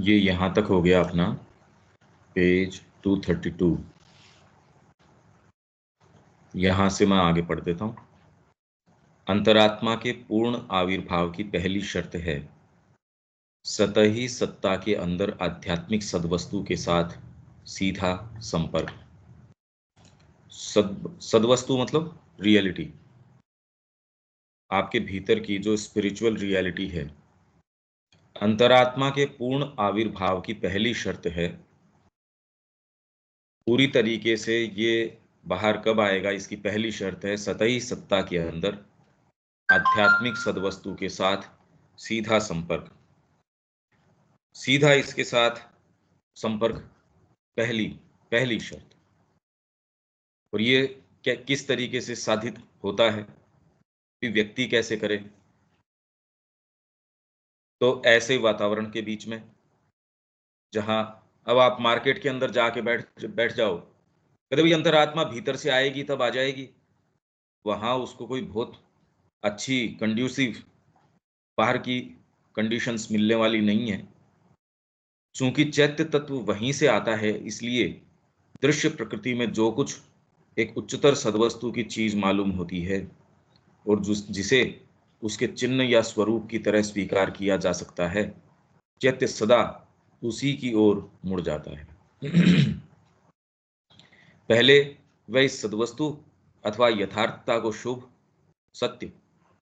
ये यहां तक हो गया अपना पेज 232। यहां से मैं आगे पढ़ देता हूं। अंतरात्मा के पूर्ण आविर्भाव की पहली शर्त है सतही सत्ता के अंदर आध्यात्मिक सद्वस्तु के साथ सीधा संपर्क। सद्वस्तु मतलब रियलिटी, आपके भीतर की जो स्पिरिचुअल रियलिटी है। अंतरात्मा के पूर्ण आविर्भाव की पहली शर्त है, पूरी तरीके से ये बाहर कब आएगा, इसकी पहली शर्त है सतही सत्ता के अंदर आध्यात्मिक सद्वस्तु के साथ सीधा संपर्क। सीधा इसके साथ संपर्क पहली पहली शर्त। और ये क्या किस तरीके से साधित होता है कि व्यक्ति कैसे करे? तो ऐसे वातावरण के बीच में जहां अब आप मार्केट के अंदर जाके बैठ बैठ जाओ, कभी भी अंतरात्मा भीतर से आएगी तब आ जाएगी। वहां उसको कोई बहुत अच्छी कंड्यूसिव बाहर की कंडीशंस मिलने वाली नहीं है। चूंकि चैत्य तत्व वहीं से आता है, इसलिए दृश्य प्रकृति में जो कुछ एक उच्चतर सद्वस्तु की चीज मालूम होती है और जिसे उसके चिन्ह या स्वरूप की तरह स्वीकार किया जा सकता है, चैत्य सदा उसी की ओर मुड़ जाता है। पहले वह इस सद्वस्तु अथवा यथार्थता को शुभ, सत्य,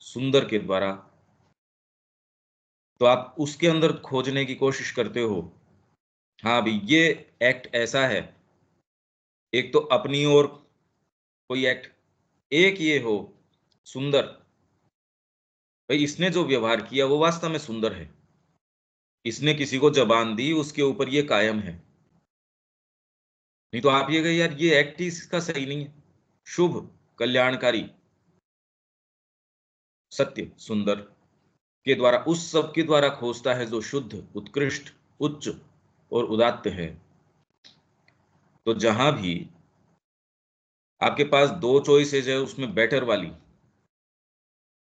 सुंदर के द्वारा तो आप उसके अंदर खोजने की कोशिश करते हो। हाँ भाई, ये एक्ट ऐसा है, एक तो अपनी ओर कोई एक्ट, एक ये हो सुंदर, भाई इसने जो व्यवहार किया वो वास्तव में सुंदर है, इसने किसी को जबान दी, उसके ऊपर ये कायम है। नहीं तो आप ये कहे यार ये एक्ट ही इसका सही नहीं है। शुभ, कल्याणकारी, सत्य, सुंदर के द्वारा उस सब के द्वारा खोजता है जो शुद्ध, उत्कृष्ट, उच्च और उदात्त है। तो जहां भी आपके पास दो चॉइसेज है, उसमें बेटर वाली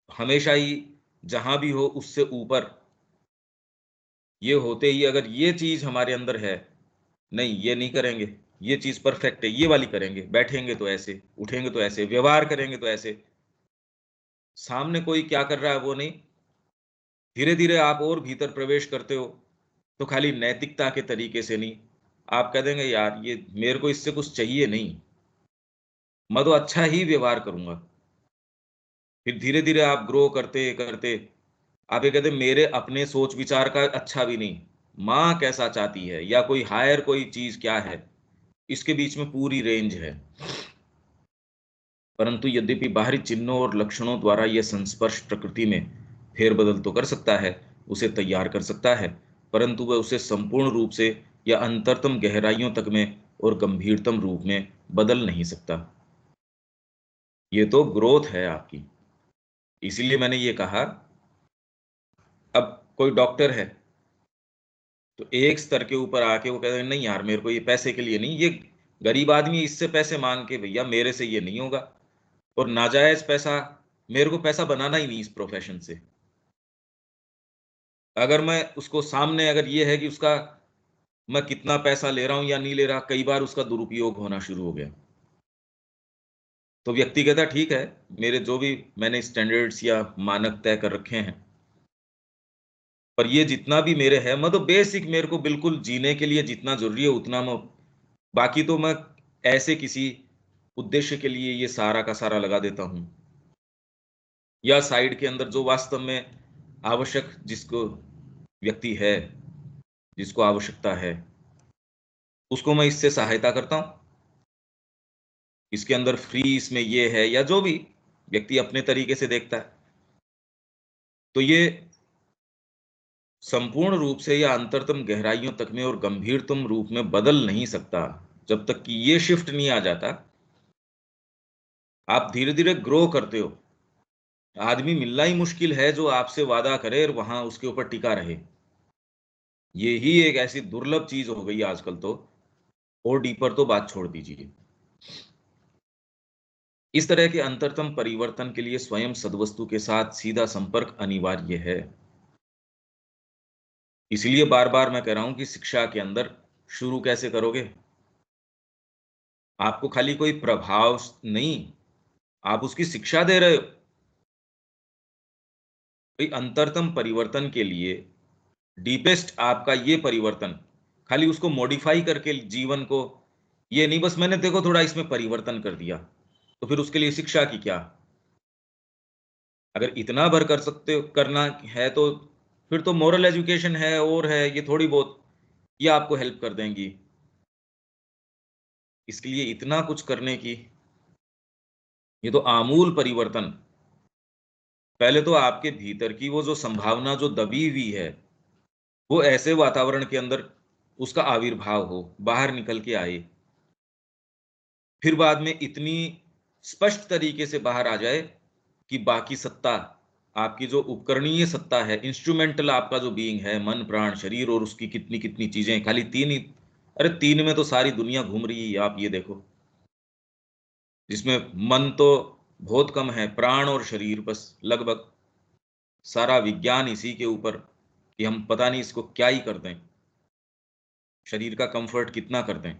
हमेशा ही जहां भी हो उससे ऊपर, ये होते ही अगर ये चीज हमारे अंदर है, नहीं ये नहीं करेंगे, ये चीज परफेक्ट है, ये वाली करेंगे, बैठेंगे तो ऐसे, उठेंगे तो ऐसे, व्यवहार करेंगे तो ऐसे, सामने कोई क्या कर रहा है वो नहीं। धीरे धीरे आप और भीतर प्रवेश करते हो तो खाली नैतिकता के तरीके से नहीं, आप कह देंगे यार ये मेरे को इससे कुछ चाहिए नहीं, मैं तो अच्छा ही व्यवहार करूंगा। फिर धीरे धीरे आप ग्रो करते करते आप ये कहते मेरे अपने सोच विचार का अच्छा भी नहीं, माँ कैसा चाहती है या कोई हायर कोई चीज क्या है, इसके बीच में पूरी रेंज है। परंतु यद्यपि बाहरी चिन्हों और लक्षणों द्वारा यह संस्पर्श प्रकृति में फेरबदल तो कर सकता है, उसे तैयार कर सकता है, परंतु वह उसे संपूर्ण रूप से या अंतरतम गहराइयों तक में और गंभीरतम रूप में बदल नहीं सकता। ये तो ग्रोथ है आपकी। इसीलिए मैंने ये कहा, अब कोई डॉक्टर है तो एक स्तर के ऊपर आके वो कहते हैं नहीं यार मेरे को ये पैसे के लिए नहीं, ये गरीब आदमी इससे पैसे मांग के भैया मेरे से ये नहीं होगा, और नाजायज पैसा, मेरे को पैसा बनाना ही नहीं इस प्रोफेशन से। अगर मैं उसको सामने अगर ये है कि उसका मैं कितना पैसा ले रहा हूं या नहीं ले रहा, कई बार उसका दुरुपयोग होना शुरू हो गया, तो व्यक्ति कहता ठीक है, मेरे जो भी मैंने स्टैंडर्ड्स या मानक तय कर रखे हैं, पर ये जितना भी मेरे है, मैं तो बेसिक मेरे को बिल्कुल जीने के लिए जितना जरूरी है उतना मैं, बाकी तो मैं ऐसे किसी उद्देश्य के लिए ये सारा का सारा लगा देता हूं, या साइड के अंदर जो वास्तव में आवश्यक जिसको व्यक्ति है, जिसको आवश्यकता है, उसको मैं इससे सहायता करता हूं। इसके अंदर फ्री इसमें ये है या जो भी व्यक्ति अपने तरीके से देखता है, तो ये संपूर्ण रूप से या अंतरतम गहराइयों तक में और गंभीरतम रूप में बदल नहीं सकता जब तक कि ये शिफ्ट नहीं आ जाता। आप धीरे धीरे ग्रो करते हो। आदमी मिलना ही मुश्किल है जो आपसे वादा करे और वहां उसके ऊपर टिका रहे। ये ही एक ऐसी दुर्लभ चीज हो गई आजकल तो, और डीपर तो बात छोड़ दीजिए। इस तरह के अंतरतम परिवर्तन के लिए स्वयं सद्वस्तु के साथ सीधा संपर्क अनिवार्य है। इसलिए बार बार मैं कह रहा हूं कि शिक्षा के अंदर शुरू कैसे करोगे? आपको खाली कोई प्रभाव नहीं, आप उसकी शिक्षा दे रहे हो। भाई अंतरतम परिवर्तन के लिए डीपेस्ट आपका ये परिवर्तन, खाली उसको मॉडिफाई करके जीवन को, ये नहीं बस मैंने देखो थोड़ा इसमें परिवर्तन कर दिया, तो फिर उसके लिए शिक्षा की क्या? अगर इतना भर कर सकते हो, करना है तो फिर तो मोरल एजुकेशन है और है, ये थोड़ी बहुत ये आपको हेल्प कर देंगी। इसके लिए इतना कुछ करने की, ये तो आमूल परिवर्तन। पहले तो आपके भीतर की वो जो संभावना जो दबी हुई है, वो ऐसे वातावरण के अंदर उसका आविर्भाव हो, बाहर निकल के आए। फिर बाद में इतनी स्पष्ट तरीके से बाहर आ जाए कि बाकी सत्ता, आपकी जो उपकरणीय सत्ता है, इंस्ट्रूमेंटल आपका जो बीइंग है, मन, प्राण, शरीर और उसकी कितनी-कितनी चीजें, खाली 3 ही, अरे 3 में तो सारी दुनिया घूम रही है, आप ये देखो। जिसमें मन तो बहुत कम है, प्राण और शरीर बस लगभग सारा विज्ञान इसी के ऊपर कि हम पता नहीं इसको क्या ही कर दें, शरीर का कंफर्ट कितना कर दें।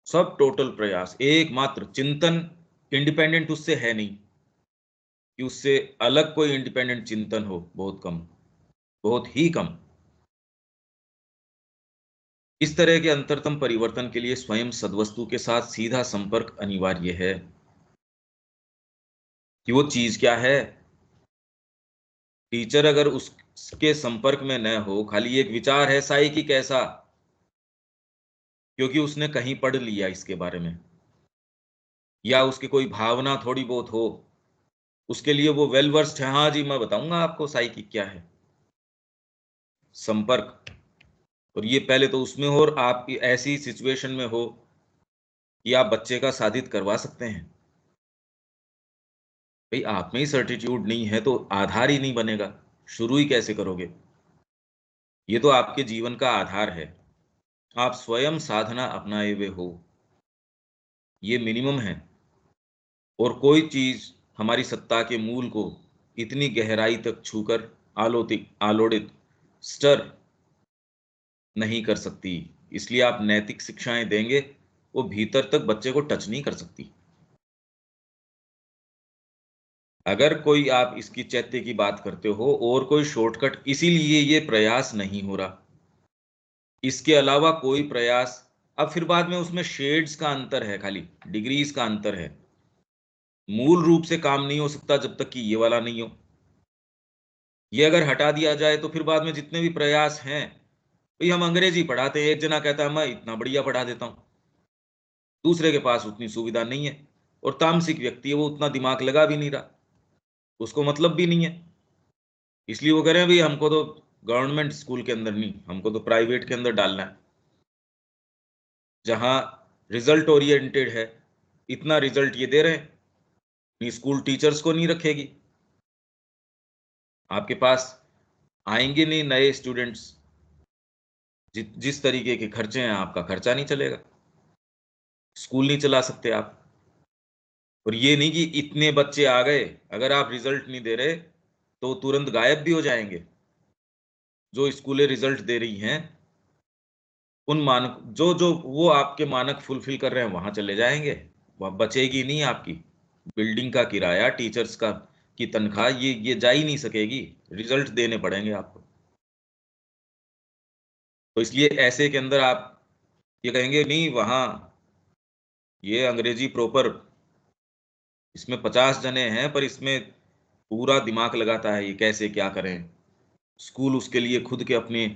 सब टोटल प्रयास, एकमात्र चिंतन इंडिपेंडेंट उससे है नहीं, कि उससे अलग कोई इंडिपेंडेंट चिंतन हो, बहुत कम, बहुत ही कम। इस तरह के अंतरतम परिवर्तन के लिए स्वयं सद्वस्तु के साथ सीधा संपर्क अनिवार्य है। कि वो चीज क्या है? टीचर अगर उसके संपर्क में न हो, खाली एक विचार है साइकिक कैसा, क्योंकि उसने कहीं पढ़ लिया इसके बारे में, या उसकी कोई भावना थोड़ी बहुत हो, उसके लिए वो वेल वर्स्ड है, हाँ जी मैं बताऊंगा आपको साइकिक क्या है। संपर्क, और ये पहले तो उसमें हो, और आप ऐसी सिचुएशन में हो कि आप बच्चे का साधित करवा सकते हैं। भाई आप में ही सर्टिट्यूड नहीं है तो आधार ही नहीं बनेगा, शुरू ही कैसे करोगे? ये तो आपके जीवन का आधार है। आप स्वयं साधना अपनाए हुए हो, ये मिनिमम है। और कोई चीज हमारी सत्ता के मूल को इतनी गहराई तक छूकर आलोतिक आलोड़ित स्टर नहीं कर सकती। इसलिए आप नैतिक शिक्षाएं देंगे, वो भीतर तक बच्चे को टच नहीं कर सकती। अगर कोई आप इसकी चैत्य की बात करते हो और कोई शॉर्टकट, इसीलिए ये प्रयास नहीं हो रहा, इसके अलावा कोई प्रयास, अब फिर बाद में उसमें शेड्स का अंतर है, खाली डिग्रीज का अंतर है। मूल रूप से काम नहीं हो सकता जब तक कि ये वाला नहीं हो। ये अगर हटा दिया जाए तो फिर बाद में जितने भी प्रयास हैं, भाई हम अंग्रेजी पढ़ाते हैं, एक जना कहता है मैं इतना बढ़िया पढ़ा देता हूँ, दूसरे के पास उतनी सुविधा नहीं है, और तामसिक व्यक्ति है, वो उतना दिमाग लगा भी नहीं रहा, उसको मतलब भी नहीं है। इसलिए वो कह रहे हैं भाई हमको तो गवर्नमेंट स्कूल के अंदर नहीं, हमको तो प्राइवेट के अंदर डालना है, जहां रिजल्ट ओरिएंटेड है। इतना रिजल्ट ये दे रहे हैं, नहीं स्कूल टीचर्स को नहीं रखेगी, आपके पास आएंगे नहीं नए स्टूडेंट्स, जिस तरीके के खर्चे हैं, आपका खर्चा नहीं चलेगा, स्कूल नहीं चला सकते आप। और ये नहीं कि इतने बच्चे आ गए, अगर आप रिजल्ट नहीं दे रहे तो तुरंत गायब भी हो जाएंगे। जो स्कूलें रिजल्ट दे रही हैं, उन मानक जो जो वो आपके मानक फुलफिल कर रहे हैं, वहां चले जाएंगे, वहां बचेगी नहीं आपकी बिल्डिंग का किराया, टीचर्स का की तनख्वाह, ये जा ही नहीं सकेगी, रिजल्ट देने पड़ेंगे आपको। तो इसलिए ऐसे के अंदर आप ये कहेंगे नहीं वहां ये अंग्रेजी प्रॉपर, इसमें 50 जने हैं पर इसमें पूरा दिमाग लगाता है, ये कैसे क्या करें। स्कूल उसके लिए खुद के अपने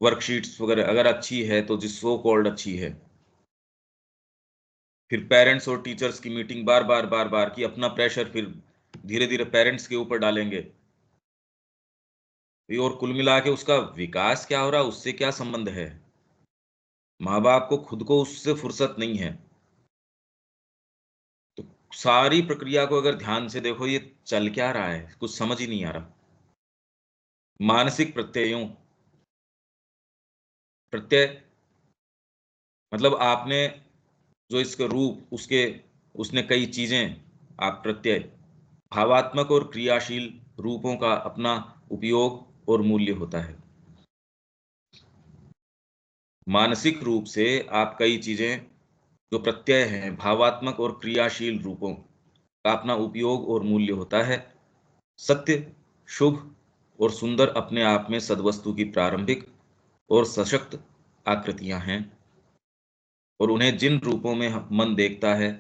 वर्कशीट्स वगैरह अगर अच्छी है तो, जिस सो कॉल्ड अच्छी है, फिर पेरेंट्स और टीचर्स की मीटिंग बार बार बार बार की, अपना प्रेशर फिर धीरे धीरे पेरेंट्स के ऊपर डालेंगे। और कुल मिला के उसका विकास क्या हो रहा है, उससे क्या संबंध है? माँ बाप को खुद को उससे फुर्सत नहीं है। तो सारी प्रक्रिया को अगर ध्यान से देखो, ये चल क्या रहा है, कुछ समझ ही नहीं आ रहा। मानसिक प्रत्ययों, प्रत्यय मतलब आपने जो इसका रूप, उसके उसने कई चीजें, आप प्रत्यय भावात्मक और क्रियाशील रूपों का अपना उपयोग और मूल्य होता है। मानसिक रूप से आप कई चीजें, जो प्रत्यय हैं, भावात्मक और क्रियाशील रूपों का अपना उपयोग और मूल्य होता है। सत्य, शुभ और सुंदर अपने आप में सद्वस्तु की प्रारंभिक और सशक्त आकृतियां हैं, और उन्हें जिन रूपों में मन देखता है,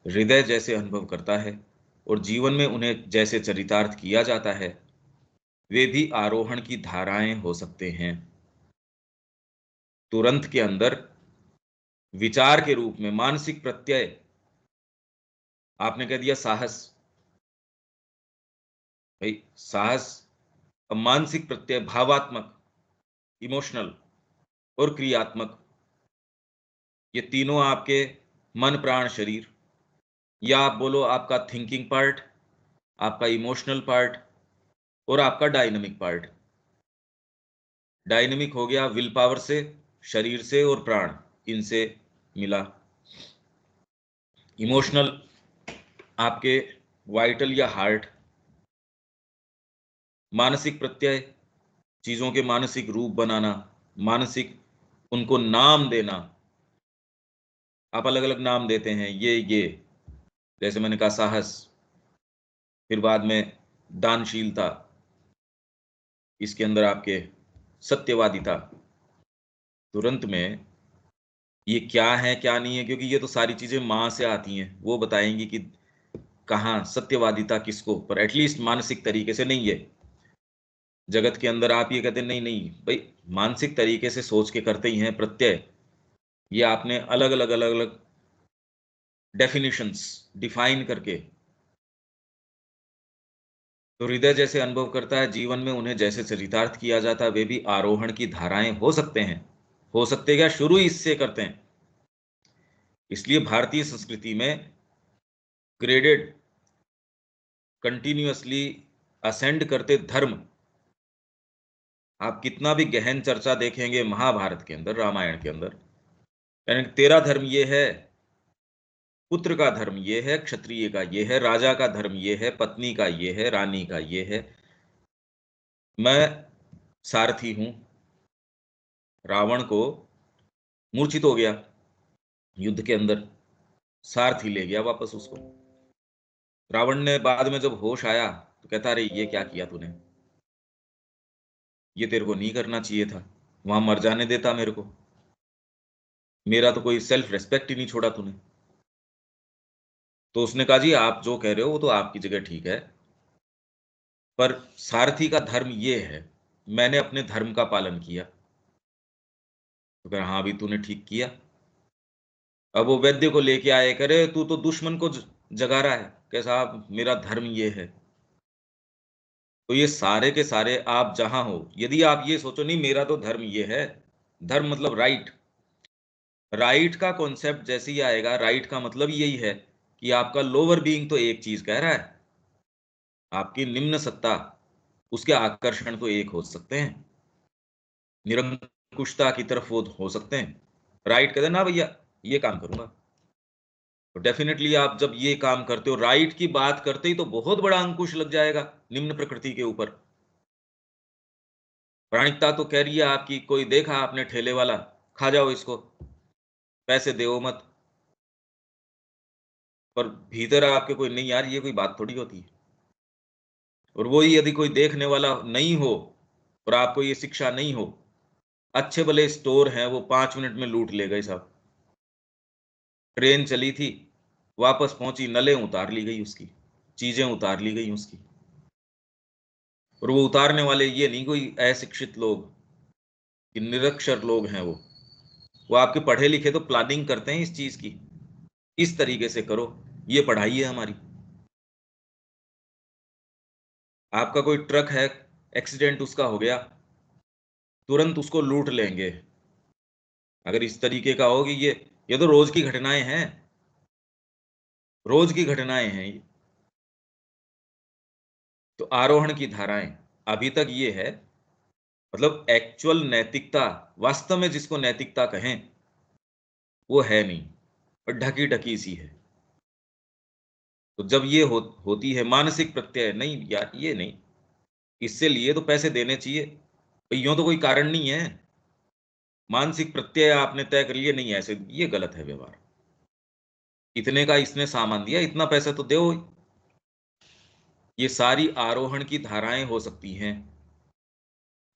हृदय जैसे अनुभव करता है और जीवन में उन्हें जैसे चरितार्थ किया जाता है, वे भी आरोहण की धाराएं हो सकते हैं। तुरंत के अंदर विचार के रूप में मानसिक प्रत्यय, आपने कह दिया साहस, भाई साहस, अब मानसिक प्रत्यय भावात्मक, इमोशनल और क्रियात्मक, ये तीनों आपके मन प्राण शरीर, या आप बोलो आपका थिंकिंग पार्ट, आपका इमोशनल पार्ट और आपका डायनामिक पार्ट। डायनामिक हो गया विल पावर से, शरीर से और प्राण इनसे मिला। इमोशनल आपके वाइटल या हार्ट। मानसिक प्रत्यय, चीजों के मानसिक रूप बनाना, मानसिक उनको नाम देना। आप अलग अलग नाम देते हैं, ये जैसे मैंने कहा साहस, फिर बाद में दानशीलता, इसके अंदर आपके सत्यवादिता। तुरंत में ये क्या है क्या नहीं है, क्योंकि ये तो सारी चीजें माँ से आती हैं, वो बताएंगी कि कहाँ सत्यवादिता किसको, पर एटलीस्ट मानसिक तरीके से नहीं है। जगत के अंदर आप ये कहते नहीं नहीं भाई, मानसिक तरीके से सोच के करते ही हैं प्रत्यय। ये आपने अलग अलग अलग अलग डेफिनेशंस डिफाइन करके। तो हृदय जैसे अनुभव करता है, जीवन में उन्हें जैसे चरितार्थ किया जाता है, वे भी आरोहण की धाराएं हो सकते हैं। हो सकते क्या, शुरू ही इससे करते हैं। इसलिए भारतीय संस्कृति में ग्रेडेड, कंटिन्यूअसली असेंड करते धर्म, आप कितना भी गहन चर्चा देखेंगे महाभारत के अंदर, रामायण के अंदर, यानी तेरा धर्म ये है, पुत्र का धर्म ये है, क्षत्रिय का ये है, राजा का धर्म ये है, पत्नी का ये है, रानी का ये है। मैं सारथी हूं, रावण को मूर्छित हो गया युद्ध के अंदर, सारथी ले गया वापस उसको। रावण ने बाद में जब होश आया तो कहता, अरे ये क्या किया तूने, ये तेरे को नहीं करना चाहिए था, वहां मर जाने देता मेरे को, मेरा तो कोई सेल्फ रेस्पेक्ट ही नहीं छोड़ा तूने। तो उसने कहा, जी आप जो कह रहे हो वो तो आपकी जगह ठीक है, पर सारथी का धर्म ये है, मैंने अपने धर्म का पालन किया। तो कह, हाँ भी तूने ठीक किया। अब वो वैद्य को लेके आए, करे तू तो दुश्मन को जगा रहा है, कह साहब मेरा धर्म ये है। तो ये सारे के सारे आप जहां हो, यदि आप ये सोचो नहीं मेरा तो धर्म ये है, धर्म मतलब राइट, राइट का कॉन्सेप्ट जैसे ही आएगा, राइट का मतलब यही है कि आपका लोअर बीइंग तो एक चीज कह रहा है, आपकी निम्न सत्ता, उसके आकर्षण तो एक हो सकते हैं, निरंकुशता की तरफ वो हो सकते हैं। राइट कहते हैं ना भैया ये काम करूंगा, तो डेफिनेटली आप जब ये काम करते हो, राइट की बात करते ही तो बहुत बड़ा अंकुश लग जाएगा निम्न प्रकृति के ऊपर। प्राणिकता तो कह रही है आपकी, कोई देखा आपने ठेले वाला, खा जाओ इसको, पैसे दो मत, पर भीतर आपके कोई नहीं, यार ये कोई बात थोड़ी होती है। और वही यदि कोई देखने वाला नहीं हो और आपको ये शिक्षा नहीं हो, अच्छे भले स्टोर हैं वो 5 मिनट में लूट ले गए साहब। ट्रेन चली थी, वापस पहुंची, नलें उतार ली गई उसकी, चीजें उतार ली गई उसकी। और वो उतारने वाले ये नहीं कोई अशिक्षित लोग, कि निरक्षर लोग हैं वो आपके पढ़े लिखे तो प्लानिंग करते हैं इस चीज की, इस तरीके से करो, ये पढ़ाई है हमारी। आपका कोई ट्रक है, एक्सीडेंट उसका हो गया, तुरंत उसको लूट लेंगे। अगर इस तरीके का हो कि ये तो रोज की घटनाएं हैं, रोज की घटनाएं हैं ये। तो आरोहण की धाराएं, अभी तक ये है, मतलब एक्चुअल नैतिकता, वास्तव में जिसको नैतिकता कहें वो है नहीं, और ढकी ढकी सी है। तो जब ये होती है मानसिक प्रत्यय, नहीं यार ये नहीं, इससे लिए तो पैसे देने चाहिए, यूं तो कोई कारण नहीं है, मानसिक प्रत्यय आपने तय कर लिए, नहीं ऐसे, ये गलत है व्यवहार। इतने का इसने सामान दिया, इतना पैसा तो दो। ये सारी आरोहण की धाराएं हो सकती हैं,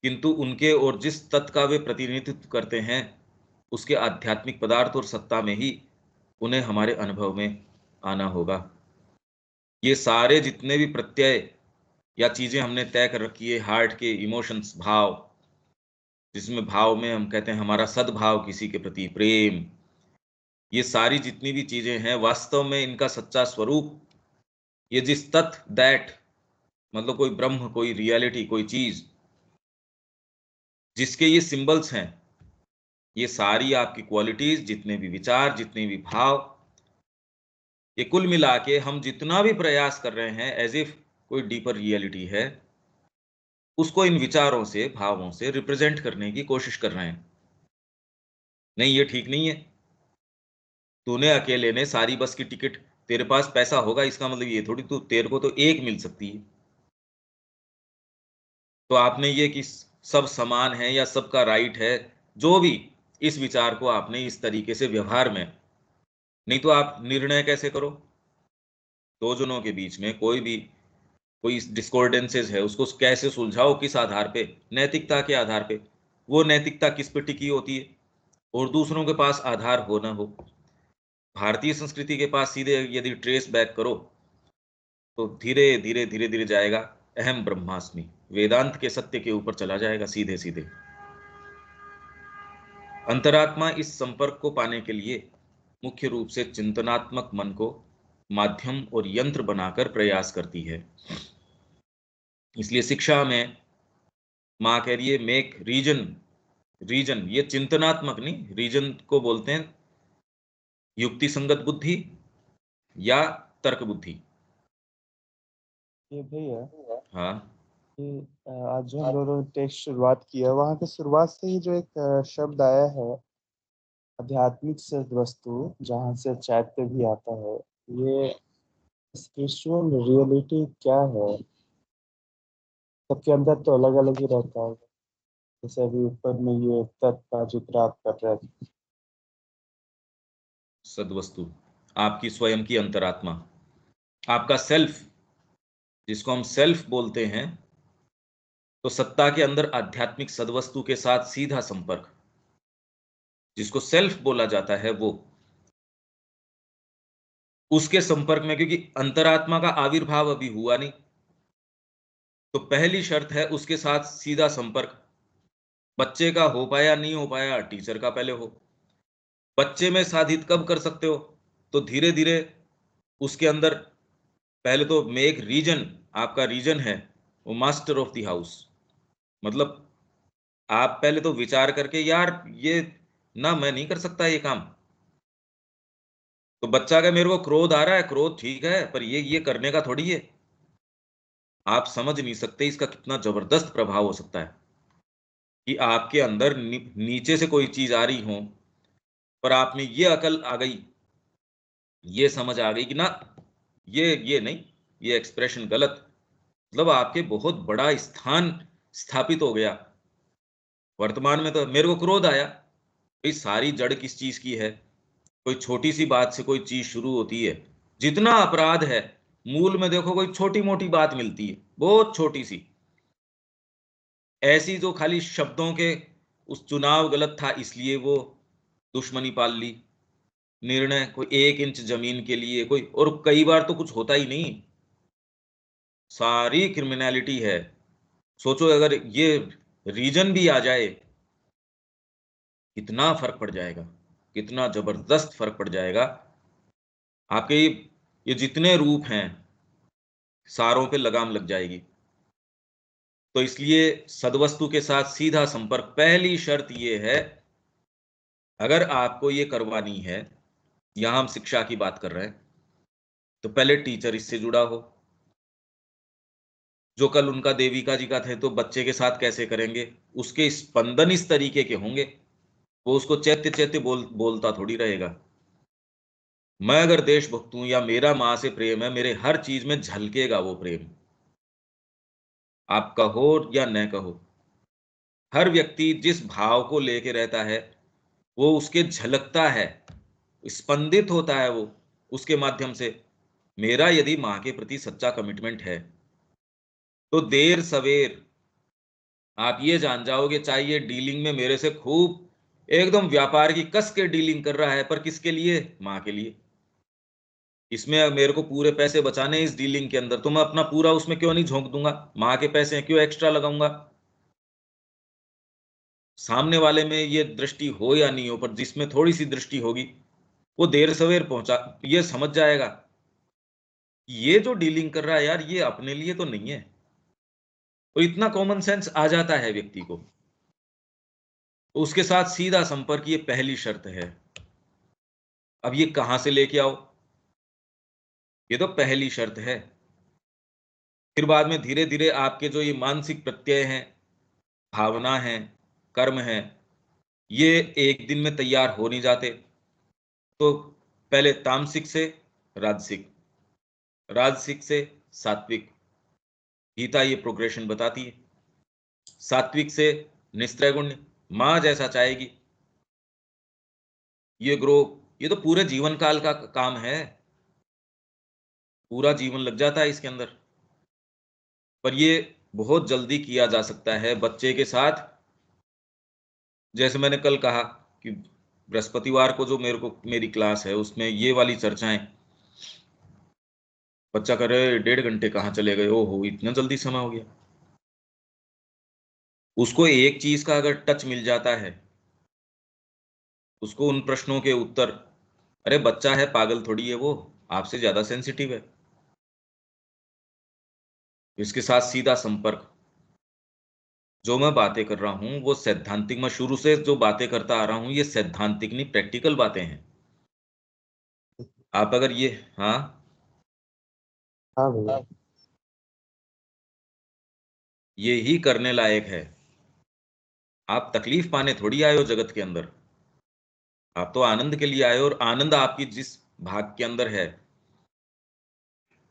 किंतु उनके और जिस तत्व का वे प्रतिनिधित्व करते हैं उसके आध्यात्मिक पदार्थ और सत्ता में ही उन्हें हमारे अनुभव में आना होगा। ये सारे जितने भी प्रत्यय या चीजें हमने तय कर रखी है, हार्ट के इमोशंस, भाव, जिसमें भाव में हम कहते हैं हमारा सद्भाव, किसी के प्रति प्रेम, ये सारी जितनी भी चीजें हैं वास्तव में इनका सच्चा स्वरूप, ये जिस तत्व, दैट मतलब कोई ब्रह्म, कोई रियलिटी, कोई चीज जिसके ये सिंबल्स हैं, ये सारी आपकी क्वालिटीज, जितने भी विचार, जितने भी भाव, ये कुल मिला के हम जितना भी प्रयास कर रहे हैं एज इफ कोई डीपर रियलिटी है, उसको इन विचारों से, भावों से रिप्रेजेंट करने की कोशिश कर रहे हैं। नहीं, ये ठीक नहीं है। तूने अकेले ने सारी बस की टिकट, तेरे पास पैसा होगा इसका मतलब ये थोड़ी तू, तेरे को तो एक मिल सकती है। तो आपने ये कि सब समान है या सबका राइट है, जो भी, इस विचार को आपने इस तरीके से व्यवहार में, नहीं तो आप निर्णय कैसे करो? दो जनों के बीच में कोई डिस्कॉर्डेंसेस है, उसको कैसे सुलझाओ? किस आधार पे? नैतिकता के आधार पे। वो नैतिकता किस पे टिकी होती है? और दूसरों के पास आधार हो ना हो, भारतीय संस्कृति के पास सीधे यदि ट्रेस बैक करो तो धीरे धीरे धीरे धीरे जाएगा अहम ब्रह्मास्मि, वेदांत के सत्य के ऊपर चला जाएगा सीधे सीधे। अंतरात्मा इस संपर्क को पाने के लिए मुख्य रूप से चिंतनात्मक मन को माध्यम और यंत्र बनाकर प्रयास करती है। इसलिए शिक्षा में माँ कह रही है मेक रीजन, रीजन ये चिंतनात्मक नहीं, रीजन को बोलते हैं युक्ति संगत बुद्धि या तर्क बुद्धि। ये भैया, हाँ, ये आज जो हम लोगों ने टेक्स्ट शुरुआत किया, वहाँ के शुरुआत से ही जो एक शब्द आया है, आध्यात्मिक सद्वस्तु, जहाँ से चैत्य भी आता है, ये स्पिरिचुअल रियलिटी क्या है? सबके अंदर तो अलग अलग ही रहता है। जैसे अभी ऊपर में ये तत्व का जिक्र आप कर रहे थे। सद्वस्तु आपकी स्वयं की अंतरात्मा, आपका सेल्फ, जिसको हम सेल्फ बोलते हैं। तो सत्ता के अंदर आध्यात्मिक सद्वस्तु के साथ सीधा संपर्क, जिसको सेल्फ बोला जाता है, वो उसके संपर्क में, क्योंकि अंतरात्मा का आविर्भाव अभी हुआ नहीं, तो पहली शर्त है उसके साथ सीधा संपर्क। बच्चे का हो पाया नहीं हो पाया, टीचर का पहले हो। बच्चे में साधित कब कर सकते हो? तो धीरे धीरे उसके अंदर पहले तो मेक रीजन, आपका रीजन है वो मास्टर ऑफ द हाउस, मतलब आप पहले तो विचार करके, यार ये ना मैं नहीं कर सकता ये काम। तो बच्चा का मेरे को क्रोध आ रहा है, क्रोध ठीक है, पर ये करने का थोड़ी है। आप समझ नहीं सकते इसका कितना जबरदस्त प्रभाव हो सकता है कि आपके अंदर नीचे से कोई चीज आ रही हो, पर आप में ये अकल आ गई, ये समझ आ गई कि ना, ये नहीं, ये एक्सप्रेशन गलत, मतलब आपके बहुत बड़ा स्थान स्थापित हो गया। वर्तमान में तो मेरे को क्रोध आया, भाई सारी जड़ किस चीज की है? कोई छोटी सी बात से कोई चीज शुरू होती है। जितना अपराध है मूल में देखो कोई छोटी मोटी बात मिलती है, बहुत छोटी सी, ऐसी जो खाली शब्दों के, उस चुनाव गलत था इसलिए वो दुश्मनी पाल ली, निर्णय कोई 1 इंच जमीन के लिए, कोई, और कई बार तो कुछ होता ही नहीं, सारी क्रिमिनलिटी है। सोचो अगर ये रीजन भी आ जाए, कितना फर्क पड़ जाएगा, कितना जबरदस्त फर्क पड़ जाएगा। आपके ये जितने रूप हैं सारों पे लगाम लग जाएगी। तो इसलिए सद्वस्तु के साथ सीधा संपर्क, पहली शर्त ये है, अगर आपको ये करवानी है, यहां हम शिक्षा की बात कर रहे हैं, तो पहले टीचर इससे जुड़ा हो। जो कल उनका देविका जी का थे तो बच्चे के साथ कैसे करेंगे, उसके स्पंदन इस तरीके के होंगे, वो उसको चैत्य चैत्य बोलता थोड़ी रहेगा। मैं अगर देशभक्त हूं या मेरा मां से प्रेम है, मेरे हर चीज में झलकेगा वो प्रेम, आप कहो या न कहो, हर व्यक्ति जिस भाव को लेके रहता है वो उसके झलकता है, स्पंदित होता है वो उसके माध्यम से। मेरा यदि माँ के प्रति सच्चा कमिटमेंट है तो देर सवेर आप ये जान जाओगे, चाहे ये डीलिंग में मेरे से खूब एकदम व्यापार की कस के डीलिंग कर रहा है, पर किसके लिए? माँ के लिए। इसमें मेरे को पूरे पैसे बचाने इस डीलिंग के अंदर, तो मैं अपना पूरा उसमें क्यों नहीं झोंक दूंगा? माँ के पैसे हैं, क्यों एक्स्ट्रा लगाऊंगा? सामने वाले में ये दृष्टि हो या नहीं हो, पर जिसमें थोड़ी सी दृष्टि होगी वो देर सवेर पहुंचा ये समझ जाएगा ये जो डीलिंग कर रहा है यार, ये अपने लिए तो नहीं है। तो इतना कॉमन सेंस आ जाता है व्यक्ति को। तो उसके साथ सीधा संपर्क, ये पहली शर्त है। अब ये कहां से लेके आओ? ये तो पहली शर्त है। फिर बाद में धीरे धीरे आपके जो ये मानसिक प्रत्यय हैं, भावना है, कर्म है, ये एक दिन में तैयार हो नहीं जाते। तो पहले तामसिक से राजसिक, राजसिक से सात्विक, गीता ये प्रोग्रेशन बताती है। सात्विक से निस्त्रैगुण्य, मां जैसा चाहेगी ये ग्रो। ये तो पूरे जीवन काल का काम है, पूरा जीवन लग जाता है इसके अंदर। पर ये बहुत जल्दी किया जा सकता है बच्चे के साथ। जैसे मैंने कल कहा कि बृहस्पतिवार को जो मेरे को मेरी क्लास है उसमें ये वाली चर्चाएं, बच्चा कह रहे 1.5 घंटे कहाँ चले गए, ओहो इतना जल्दी समय हो गया। उसको एक चीज का अगर टच मिल जाता है, उसको उन प्रश्नों के उत्तर, अरे बच्चा है, पागल थोड़ी है वो, आपसे ज्यादा सेंसिटिव है। इसके साथ सीधा संपर्क। जो मैं बातें कर रहा हूं वो सैद्धांतिक, मैं शुरू से जो बातें करता आ रहा हूं ये सैद्धांतिक नहीं, प्रैक्टिकल बातें हैं। आप अगर ये, हाँ हाँ भैया। ये ही करने लायक है। आप तकलीफ पाने थोड़ी आए हो जगत के अंदर, आप तो आनंद के लिए आए हो। और आनंद आपकी जिस भाग के अंदर है,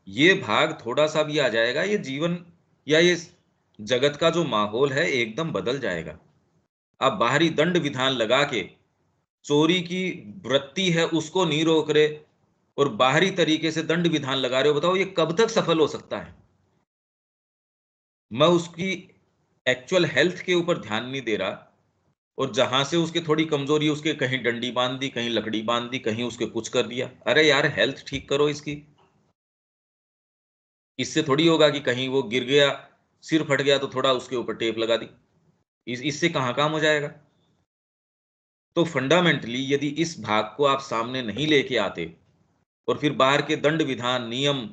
ये भाग थोड़ा सा भी आ जाएगा, ये जीवन या ये जगत का जो माहौल है एकदम बदल जाएगा। आप बाहरी दंड विधान लगा के चोरी की वृत्ति है उसको नहीं रोक रहे और बाहरी तरीके से दंड विधान लगा रहे हो, बताओ ये कब तक सफल हो सकता है? मैं उसकी एक्चुअल हेल्थ के ऊपर ध्यान नहीं दे रहा, और जहां से उसकी थोड़ी कमजोरी है उसके कहीं डंडी बांध दी, कहीं लकड़ी बांध दी, कहीं उसके कुछ कर दिया। अरे यार हेल्थ ठीक करो इसकी। इससे थोड़ी होगा कि कहीं वो गिर गया, सिर फट गया तो थोड़ा उसके ऊपर टेप लगा दी, इससे कहाँ काम हो जाएगा? तो फंडामेंटली यदि इस भाग को आप सामने नहीं लेके आते और फिर बाहर के दंड विधान नियम,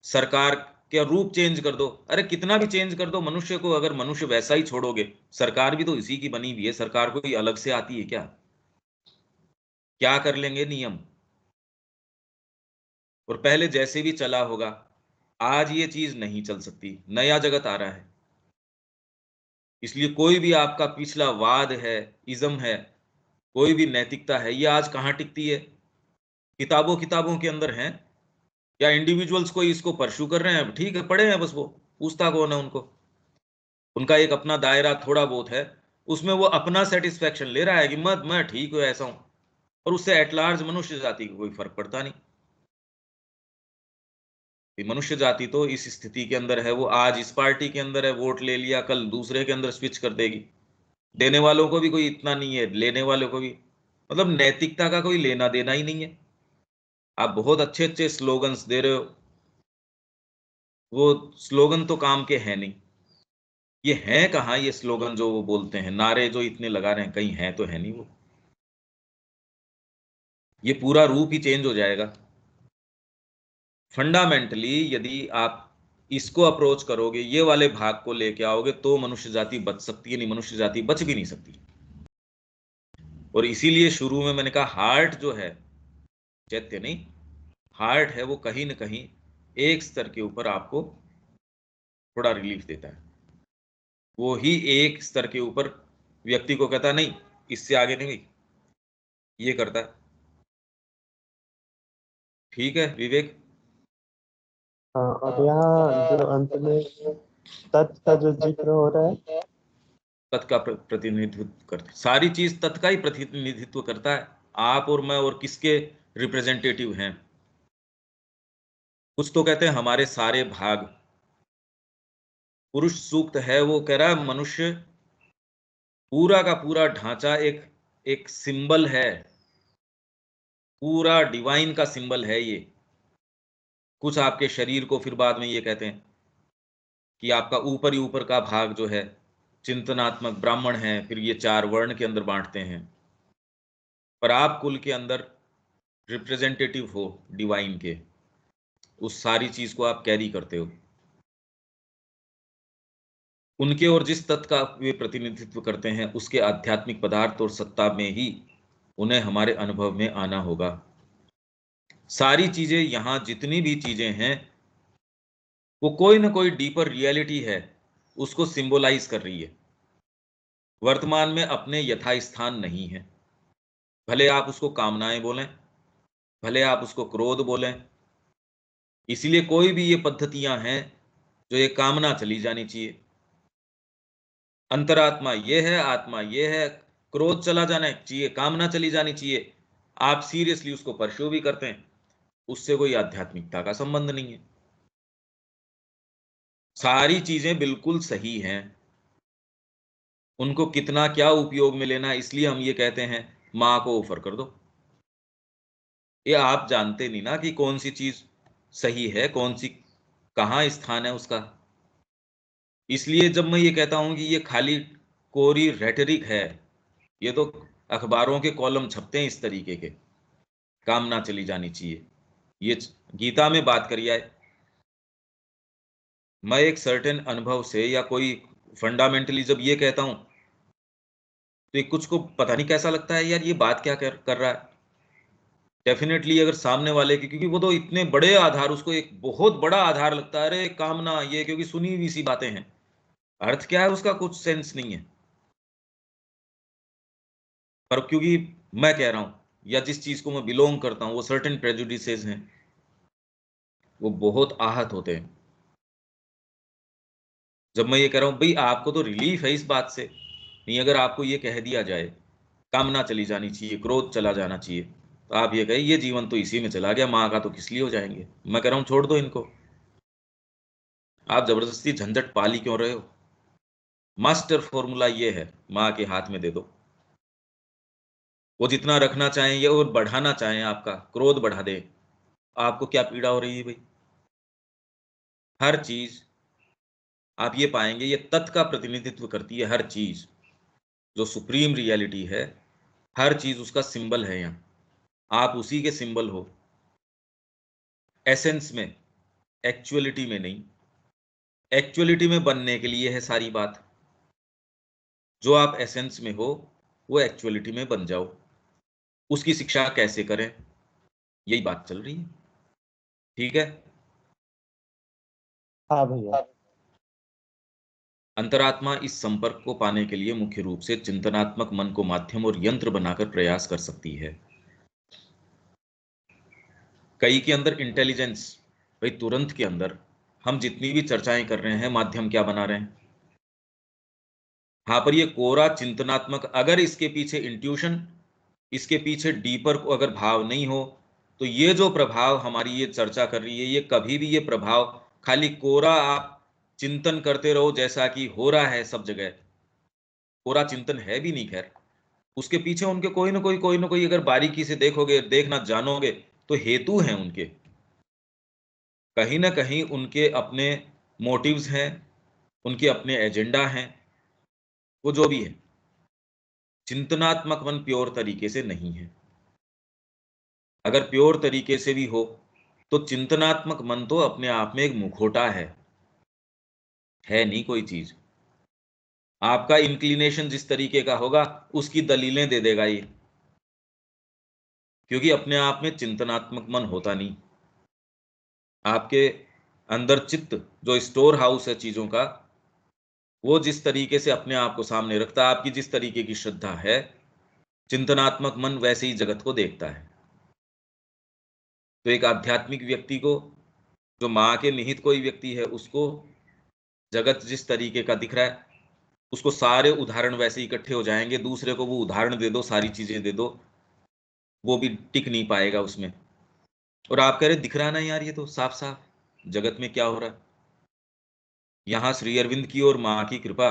सरकार का रूप चेंज कर दो, अरे कितना भी चेंज कर दो मनुष्य को, अगर मनुष्य वैसा ही छोड़ोगे, सरकार भी तो इसी की बनी हुई है, सरकार को कोई अलग से आती है क्या? क्या कर लेंगे नियम? और पहले जैसे भी चला होगा, आज ये चीज नहीं चल सकती, नया जगत आ रहा है। इसलिए कोई भी आपका पिछला वाद है, इज्म है, कोई भी नैतिकता है, ये आज कहाँ टिकती है? किताबों किताबों के अंदर है, या इंडिविजुअल्स को इसको परस्यू कर रहे हैं, ठीक है पढ़े हैं बस, वो पूछता कौन है उनको? उनका एक अपना दायरा थोड़ा बहुत है, उसमें वो अपना सेटिस्फेक्शन ले रहा है कि मैं ठीक हूं, ऐसा हूं। और उससे एट लार्ज मनुष्य जाति को कोई फर्क पड़ता नहीं। कि मनुष्य जाति तो इस स्थिति के अंदर है, वो आज इस पार्टी के अंदर है, वोट ले लिया, कल दूसरे के अंदर स्विच कर देगी। देने वालों को भी कोई इतना नहीं है, लेने वालों को भी, मतलब नैतिकता का कोई लेना देना ही नहीं है। आप बहुत अच्छे अच्छे स्लोगन्स दे रहे हो, वो स्लोगन तो काम के हैं नहीं। ये हैं कहाँ ये स्लोगन जो वो बोलते हैं, नारे जो इतने लगा रहे हैं, कहीं हैं तो है नहीं वो। ये पूरा रूप ही चेंज हो जाएगा फंडामेंटली। यदि आप इसको अप्रोच करोगे, ये वाले भाग को लेके आओगे, तो मनुष्य जाति बच सकती है, नहीं मनुष्य जाति बच भी नहीं सकती। और इसीलिए शुरू में मैंने कहा हार्ट जो है, चैत्य नहीं, हार्ट है वो कहीं ना कहीं एक स्तर के ऊपर आपको थोड़ा रिलीफ देता है। वो ही एक स्तर के ऊपर व्यक्ति को कहता नहीं इससे आगे नहीं, ये करता है। ठीक है विवेक? हाँ, और यहाँ जो अंत में तत् का जो जिक्र हो रहा है, तत् का प्रतिनिधित्व करते, सारी चीज तत् का ही प्रतिनिधित्व करता है। आप और मैं और किसके रिप्रेजेंटेटिव हैं? कुछ तो कहते हैं हमारे सारे भाग। पुरुष सूक्त है वो कह रहा है मनुष्य पूरा का पूरा ढांचा एक एक सिंबल है, पूरा डिवाइन का सिंबल है ये। कुछ आपके शरीर को फिर बाद में ये कहते हैं कि आपका ऊपर ही ऊपर का भाग जो है चिंतनात्मक ब्राह्मण है, फिर ये 4 वर्ण के अंदर बांटते हैं। पर आप कुल के अंदर रिप्रेजेंटेटिव हो डिवाइन के, उस सारी चीज को आप कैरी करते हो। उनके और जिस तत्व का वे प्रतिनिधित्व करते हैं उसके आध्यात्मिक पदार्थ और सत्ता में ही उन्हें हमारे अनुभव में आना होगा। सारी चीजें यहां जितनी भी चीजें हैं वो कोई ना कोई डीपर रियलिटी है, उसको सिंबलाइज कर रही है। वर्तमान में अपने यथास्थान नहीं है, भले आप उसको कामनाएं बोलें, भले आप उसको क्रोध बोलें। इसीलिए कोई भी ये पद्धतियां हैं जो ये कामना चली जानी चाहिए, अंतरात्मा ये है, आत्मा ये है, क्रोध चला जाना चाहिए, कामना चली जानी चाहिए। आप सीरियसली उसको परस्यू भी करते हैं, उससे कोई आध्यात्मिकता का संबंध नहीं है। सारी चीजें बिल्कुल सही हैं, उनको कितना क्या उपयोग में लेना, इसलिए हम ये कहते हैं मां को ऑफर कर दो। ये आप जानते नहीं ना कि कौन सी चीज सही है, कौन सी कहां स्थान है उसका। इसलिए जब मैं ये कहता हूं कि ये खाली कोरी रेटरिक है, ये तो अखबारों के कॉलम छपते हैं इस तरीके के, कामना चली जानी चाहिए, ये गीता में बात करी है। मैं एक सर्टेन अनुभव से या कोई फंडामेंटली जब ये कहता हूं तो ये कुछ को पता नहीं कैसा लगता है, यार ये बात क्या कर रहा है। डेफिनेटली अगर सामने वाले की, क्योंकि वो तो इतने बड़े आधार, उसको एक बहुत बड़ा आधार लगता है, अरे कामना ये, क्योंकि सुनी हुई सी बातें हैं, अर्थ क्या है उसका कुछ सेंस नहीं है। पर क्योंकि मैं कह रहा हूं या जिस चीज को मैं बिलोंग करता हूं वो सर्टेन प्रेजुडिसेस हैं, वो बहुत आहत होते हैं जब मैं ये कह रहा हूं भाई आपको तो रिलीफ है इस बात से। नहीं, अगर आपको ये कह दिया जाए कामना चली जानी चाहिए, क्रोध चला जाना चाहिए, तो आप ये कहें ये जीवन तो इसी में चला गया, माँ का तो किस लिए हो जाएंगे। मैं कह रहा हूं छोड़ दो इनको, आप जबरदस्ती झंझट पाली क्यों रहे हो। मास्टर फॉर्मूला ये है, माँ के हाथ में दे दो, वो जितना रखना चाहें ये और बढ़ाना चाहें, आपका क्रोध बढ़ा दे, आपको क्या पीड़ा हो रही है भाई। हर चीज आप ये पाएंगे ये तत्व का प्रतिनिधित्व करती है, हर चीज जो सुप्रीम रियलिटी है, हर चीज उसका सिंबल है। यहाँ आप उसी के सिंबल हो, एसेंस में, एक्चुअलिटी में नहीं। एक्चुअलिटी में बनने के लिए है सारी बात, जो आप एसेंस में हो वो एक्चुअलिटी में बन जाओ। उसकी शिक्षा कैसे करें, यही बात चल रही है। ठीक है। हाँ भैया। अंतरात्मा इस संपर्क को पाने के लिए मुख्य रूप से चिंतनात्मक मन को माध्यम और यंत्र बनाकर प्रयास कर सकती है। कई के अंदर इंटेलिजेंस, भाई तुरंत के अंदर हम जितनी भी चर्चाएं कर रहे हैं माध्यम क्या बना रहे हैं। हाँ, पर ये कोरा चिंतनात्मक, अगर इसके पीछे इंट्यूशन, इसके पीछे डीपर को अगर भाव नहीं हो, तो ये जो प्रभाव हमारी ये चर्चा कर रही है, ये कभी भी ये प्रभाव खाली कोरा आप चिंतन करते रहो जैसा कि हो रहा है सब जगह, कोरा चिंतन है भी नहीं। खैर, उसके पीछे उनके कोई ना कोई अगर बारीकी से देखोगे, देखना जानोगे, तो हेतु हैं उनके, कहीं ना कहीं उनके अपने मोटिव्स हैं, उनके अपने एजेंडा हैं, वो जो भी है। चिंतनात्मक मन प्योर तरीके से नहीं है। अगर प्योर तरीके से भी हो तो चिंतनात्मक मन तो अपने आप में एक मुखौटा है नहीं कोई चीज। आपका इंक्लिनेशन जिस तरीके का होगा उसकी दलीलें दे देगा ये, क्योंकि अपने आप में चिंतनात्मक मन होता नहीं। आपके अंदर चित्त जो स्टोर हाउस है चीजों का, वो जिस तरीके से अपने आप को सामने रखता है, आपकी जिस तरीके की श्रद्धा है, चिंतनात्मक मन वैसे ही जगत को देखता है। तो एक आध्यात्मिक व्यक्ति को, जो माँ के निहित कोई व्यक्ति है, उसको जगत जिस तरीके का दिख रहा है, उसको सारे उदाहरण वैसे इकट्ठे हो जाएंगे, दूसरे को वो उदाहरण दे दो, सारी चीजें दे दो, वो भी टिक नहीं पाएगा उसमें। और आप कह रहे दिख रहा ना यार, ये तो साफ साफ जगत में क्या हो रहा है। यहां श्री अरविंद की और मां की कृपा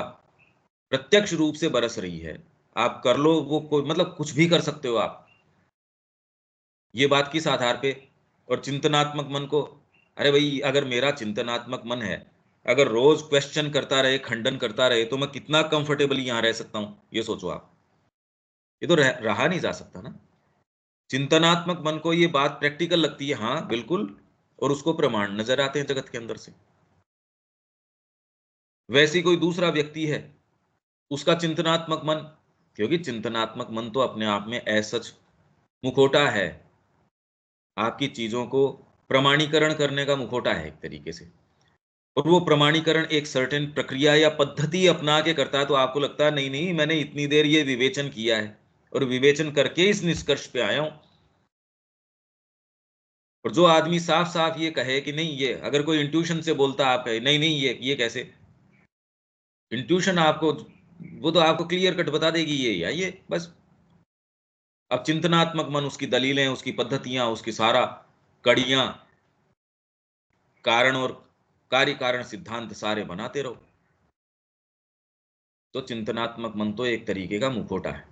प्रत्यक्ष रूप से बरस रही है। आप कर लो वो, कोई मतलब कुछ भी कर सकते हो आप। ये बात किस आधार पे? और चिंतनात्मक मन को, अरे भाई अगर मेरा चिंतनात्मक मन है, अगर रोज क्वेश्चन करता रहे, खंडन करता रहे, तो मैं कितना कंफर्टेबली यहां रह सकता हूं, ये सोचो आप। ये तो रहा नहीं जा सकता ना। चिंतनात्मक मन को ये बात प्रैक्टिकल लगती है, हाँ बिल्कुल, और उसको प्रमाण नजर आते हैं जगत के अंदर से। वैसे कोई दूसरा व्यक्ति है, उसका चिंतनात्मक मन, क्योंकि चिंतनात्मक मन तो अपने आप में सच मुखौटा है, आपकी चीजों को प्रमाणीकरण करने का मुखौटा है एक तरीके से। और वो प्रमाणीकरण एक सर्टेन प्रक्रिया या पद्धति अपना के करता है, तो आपको लगता है नहीं नहीं मैंने इतनी देर ये विवेचन किया है और विवेचन करके इस निष्कर्ष पे आया हूं। और जो आदमी साफ साफ ये कहे कि नहीं, ये अगर कोई इंट्यूशन से बोलता, आप कहे नहीं नहीं ये कैसे, इंट्यूशन आपको, वो तो आपको क्लियर कट बता देगी ये या ये, बस। अब चिंतनात्मक मन, उसकी दलीलें, उसकी पद्धतियां, उसकी सारा कड़ियां, कारण और कार्य कारण सिद्धांत सारे बनाते रहो। तो चिंतनात्मक मन तो एक तरीके का मुखौटा है।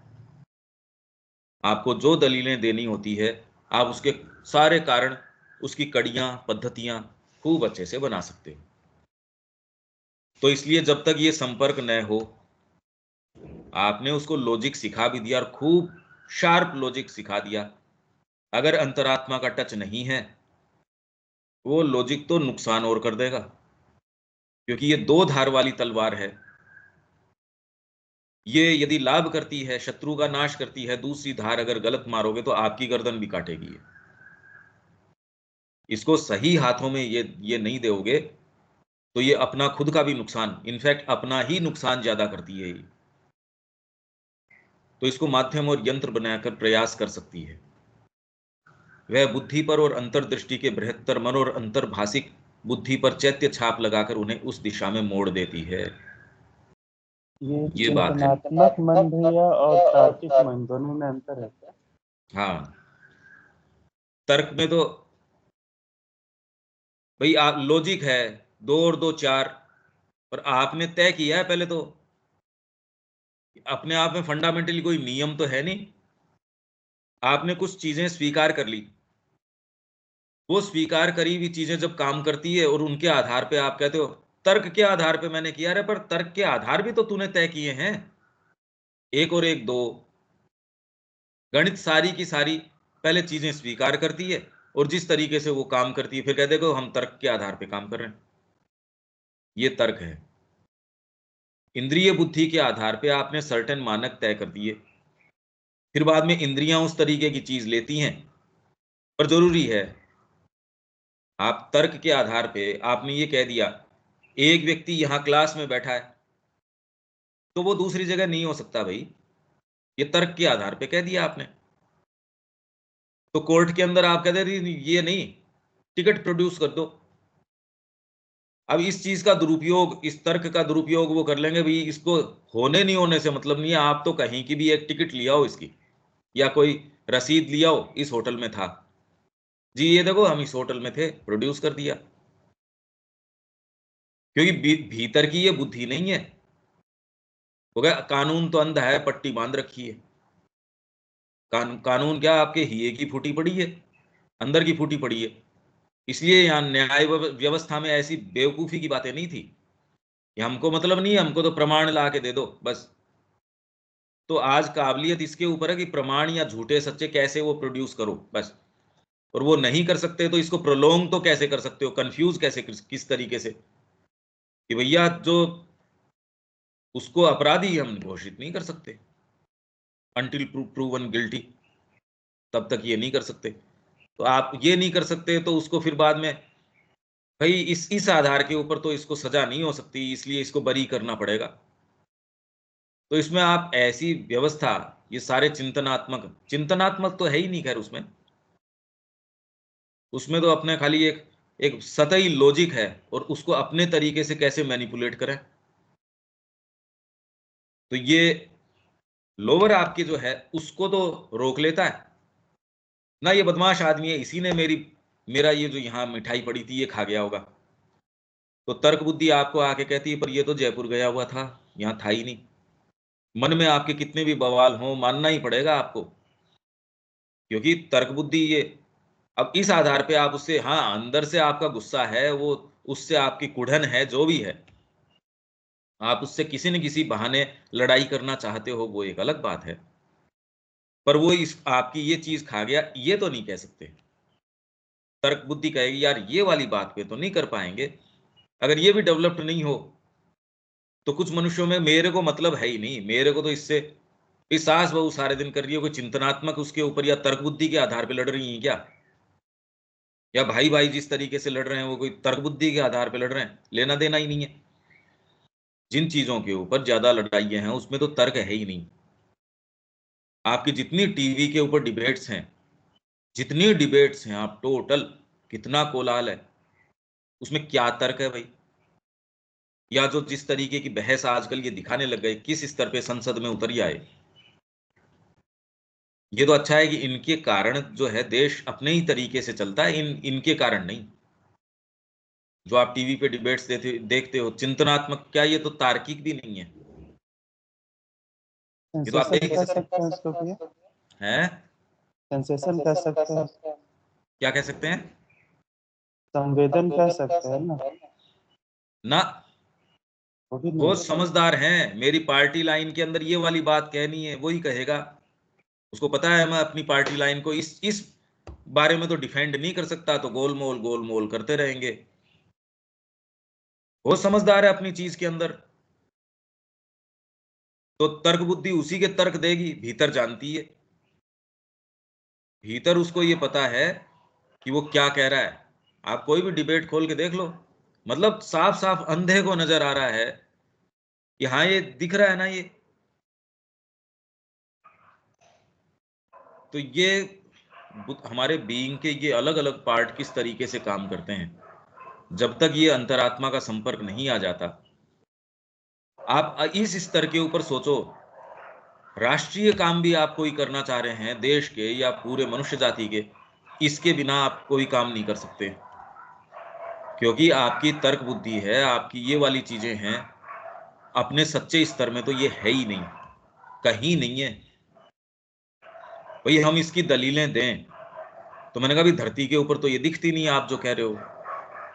आपको जो दलीलें देनी होती है, आप उसके सारे कारण, उसकी कड़ियां, पद्धतियां खूब अच्छे से बना सकते हो। तो इसलिए जब तक ये संपर्क न हो, आपने उसको लॉजिक सिखा भी दिया और खूब शार्प लॉजिक सिखा दिया, अगर अंतरात्मा का टच नहीं है, वो लॉजिक तो नुकसान और कर देगा। क्योंकि ये दो धार वाली तलवार है। ये यदि लाभ करती है, शत्रु का नाश करती है, दूसरी धार अगर गलत मारोगे तो आपकी गर्दन भी काटेगी ये। इसको सही हाथों में ये नहीं दोगे, तो ये अपना खुद का भी नुकसान, इनफैक्ट अपना ही नुकसान ज्यादा करती है ये। तो इसको माध्यम और यंत्र बनाकर प्रयास कर सकती है। वह बुद्धि पर और अंतर्दृष्टि के बृहत्तर मन और अंतर्भाषिक बुद्धि पर चैत्य छाप लगाकर उन्हें उस दिशा में मोड़ देती है। ये ये बात है। चिंतनात्मक मन भैया और तार्किक मन दोनों में अंतर है क्या? हाँ, तर्क में तो भाई आप लॉजिक है, दो और दो चार, और आपने तय किया है पहले तो, अपने आप में फंडामेंटली कोई नियम तो है नहीं। आपने कुछ चीजें स्वीकार कर ली, वो स्वीकार करी हुई चीजें जब काम करती है और उनके आधार पे आप कहते हो तर्क के आधार पे मैंने किया है, पर तर्क के आधार भी तो तूने तय किए हैं, एक और एक दो। गणित सारी की सारी पहले चीजें स्वीकार करती है और जिस तरीके से वो काम करती है फिर कहते हैं हम तर्क के आधार पे काम कर रहे हैं। ये तर्क है। इंद्रिय बुद्धि के आधार पे आपने सर्टेन मानक तय कर दिए, फिर बाद में इंद्रियां उस तरीके की चीज लेती हैं। पर जरूरी है, आप तर्क के आधार पे आपने ये कह दिया एक व्यक्ति यहां क्लास में बैठा है, तो वो दूसरी जगह नहीं हो सकता भाई, ये तर्क के आधार पे कह दिया आपने। तो कोर्ट के अंदर आप कहते रही ये नहीं, टिकट प्रोड्यूस कर दो। अब इस चीज का दुरुपयोग, इस तर्क का दुरुपयोग वो कर लेंगे, भाई इसको होने नहीं होने से मतलब नहीं है, आप तो कहीं की भी एक टिकट लिया हो इसकी, या कोई रसीद लिया हो, इस होटल में था जी, ये देखो हम इस होटल में थे, प्रोड्यूस कर दिया। क्योंकि भीतर की ये बुद्धि नहीं है। हो गया, कानून तो अंधा है, पट्टी बांध रखी है। कानून क्या, आपके हिये की फूटी पड़ी है, अंदर की फूटी पड़ी है। इसलिए यहाँ न्याय व्यवस्था में ऐसी बेवकूफी की बातें नहीं थी कि हमको मतलब नहीं है, हमको तो प्रमाण ला के दे दो बस। तो आज काबिलियत इसके ऊपर है कि प्रमाण या झूठे सच्चे कैसे वो प्रोड्यूस करो बस। और वो नहीं कर सकते तो इसको प्रोलोंग तो कैसे कर सकते हो, कंफ्यूज कैसे, किस तरीके से, कि भैया जो उसको अपराधी हम घोषित नहीं कर सकते अनटिल प्रूवन गिल्टी, तब तक ये नहीं कर सकते। तो आप ये नहीं कर सकते तो उसको फिर बाद में, भाई इस आधार के ऊपर तो इसको सजा नहीं हो सकती, इसलिए इसको बरी करना पड़ेगा। तो इसमें आप ऐसी व्यवस्था, ये सारे चिंतनात्मक, चिंतनात्मक तो है ही नहीं खैर उसमें। उसमें तो अपने खाली एक एक सतही लॉजिक है और उसको अपने तरीके से कैसे मैनिपुलेट करें। तो ये लोअर आपके जो है उसको तो रोक लेता है ना, ये बदमाश आदमी है, इसी ने मेरा ये जो यहाँ मिठाई पड़ी थी ये खा गया होगा। तो तर्क बुद्धि आपको आके कहती है पर ये तो जयपुर गया हुआ था, यहाँ था ही नहीं। मन में आपके कितने भी बवाल हों, मानना ही पड़ेगा आपको, क्योंकि तर्क बुद्धि ये, अब इस आधार पे आप उससे, हाँ अंदर से आपका गुस्सा है, वो उससे आपकी कुढ़न है, जो भी है, आप उससे किसी न किसी बहाने लड़ाई करना चाहते हो, वो एक अलग बात है। पर वो इस आपकी ये चीज खा गया, ये तो नहीं कह सकते। तर्क बुद्धि कहेगी यार ये वाली बात पे तो नहीं कर पाएंगे। अगर ये भी डेवलप्ड नहीं हो तो कुछ मनुष्यों में मेरे को मतलब है ही नहीं, मेरे को तो इससे, इस सास बहू सारे दिन कर रही है, कोई चिंतनात्मक उसके ऊपर या तर्क बुद्धि के आधार पे लड़ रही है क्या? या भाई भाई जिस तरीके से लड़ रहे हैं वो कोई तर्क बुद्धि के आधार पे लड़ रहे हैं? लेना देना ही नहीं है। जिन चीजों के ऊपर ज्यादा लड़ाइयां हैं उसमें तो तर्क है ही नहीं। आपकी जितनी टीवी के ऊपर डिबेट्स हैं, जितनी डिबेट्स हैं, आप टोटल कितना कोलाहल है, उसमें क्या तर्क है भाई? या जो जिस तरीके की बहस आजकल ये दिखाने लग गए, किस स्तर पे संसद में उतर ही आए। ये तो अच्छा है कि इनके कारण जो है देश अपने ही तरीके से चलता है, इनके कारण नहीं। जो आप टीवी पे डिबेट्स देखते हो चिंतनात्मक, क्या ये तो तार्किक भी नहीं है? ये तो आप सेंसेशन देख ही कह सकते सकते हैं इसको भैया, हैं। सेंसेशन कह सकते हैं, क्या कह सकते हैं? संवेदन कह सकते हैं ना, ना, वो भी वो नहीं। समझदार हैं। मेरी पार्टी लाइन के अंदर ये वाली बात कहनी है वही कहेगा। उसको पता है मैं अपनी पार्टी लाइन को इस बारे में तो डिफेंड नहीं कर सकता, तो गोलमोल करते रहेंगे। वो समझदार है अपनी चीज के अंदर। तो तर्क बुद्धि उसी के तर्क देगी, भीतर जानती है, भीतर उसको ये पता है कि वो क्या कह रहा है। आप कोई भी डिबेट खोल के देख लो, मतलब साफ साफ अंधे को नजर आ रहा है कि हाँ ये दिख रहा है ना ये। तो ये हमारे बीइंग के ये अलग अलग पार्ट किस तरीके से काम करते हैं, जब तक ये अंतरात्मा का संपर्क नहीं आ जाता। आप इस स्तर के ऊपर सोचो, राष्ट्रीय काम भी आप कोई करना चाह रहे हैं देश के या पूरे मनुष्य जाति के, इसके बिना आप कोई काम नहीं कर सकते, क्योंकि आपकी तर्क बुद्धि है, आपकी ये वाली चीजें हैं। अपने सच्चे स्तर में तो ये है ही नहीं, कहीं नहीं है। भाई हम इसकी दलीलें दें तो मैंने कहा भी धरती के ऊपर तो ये दिखती नहीं, आप जो कह रहे हो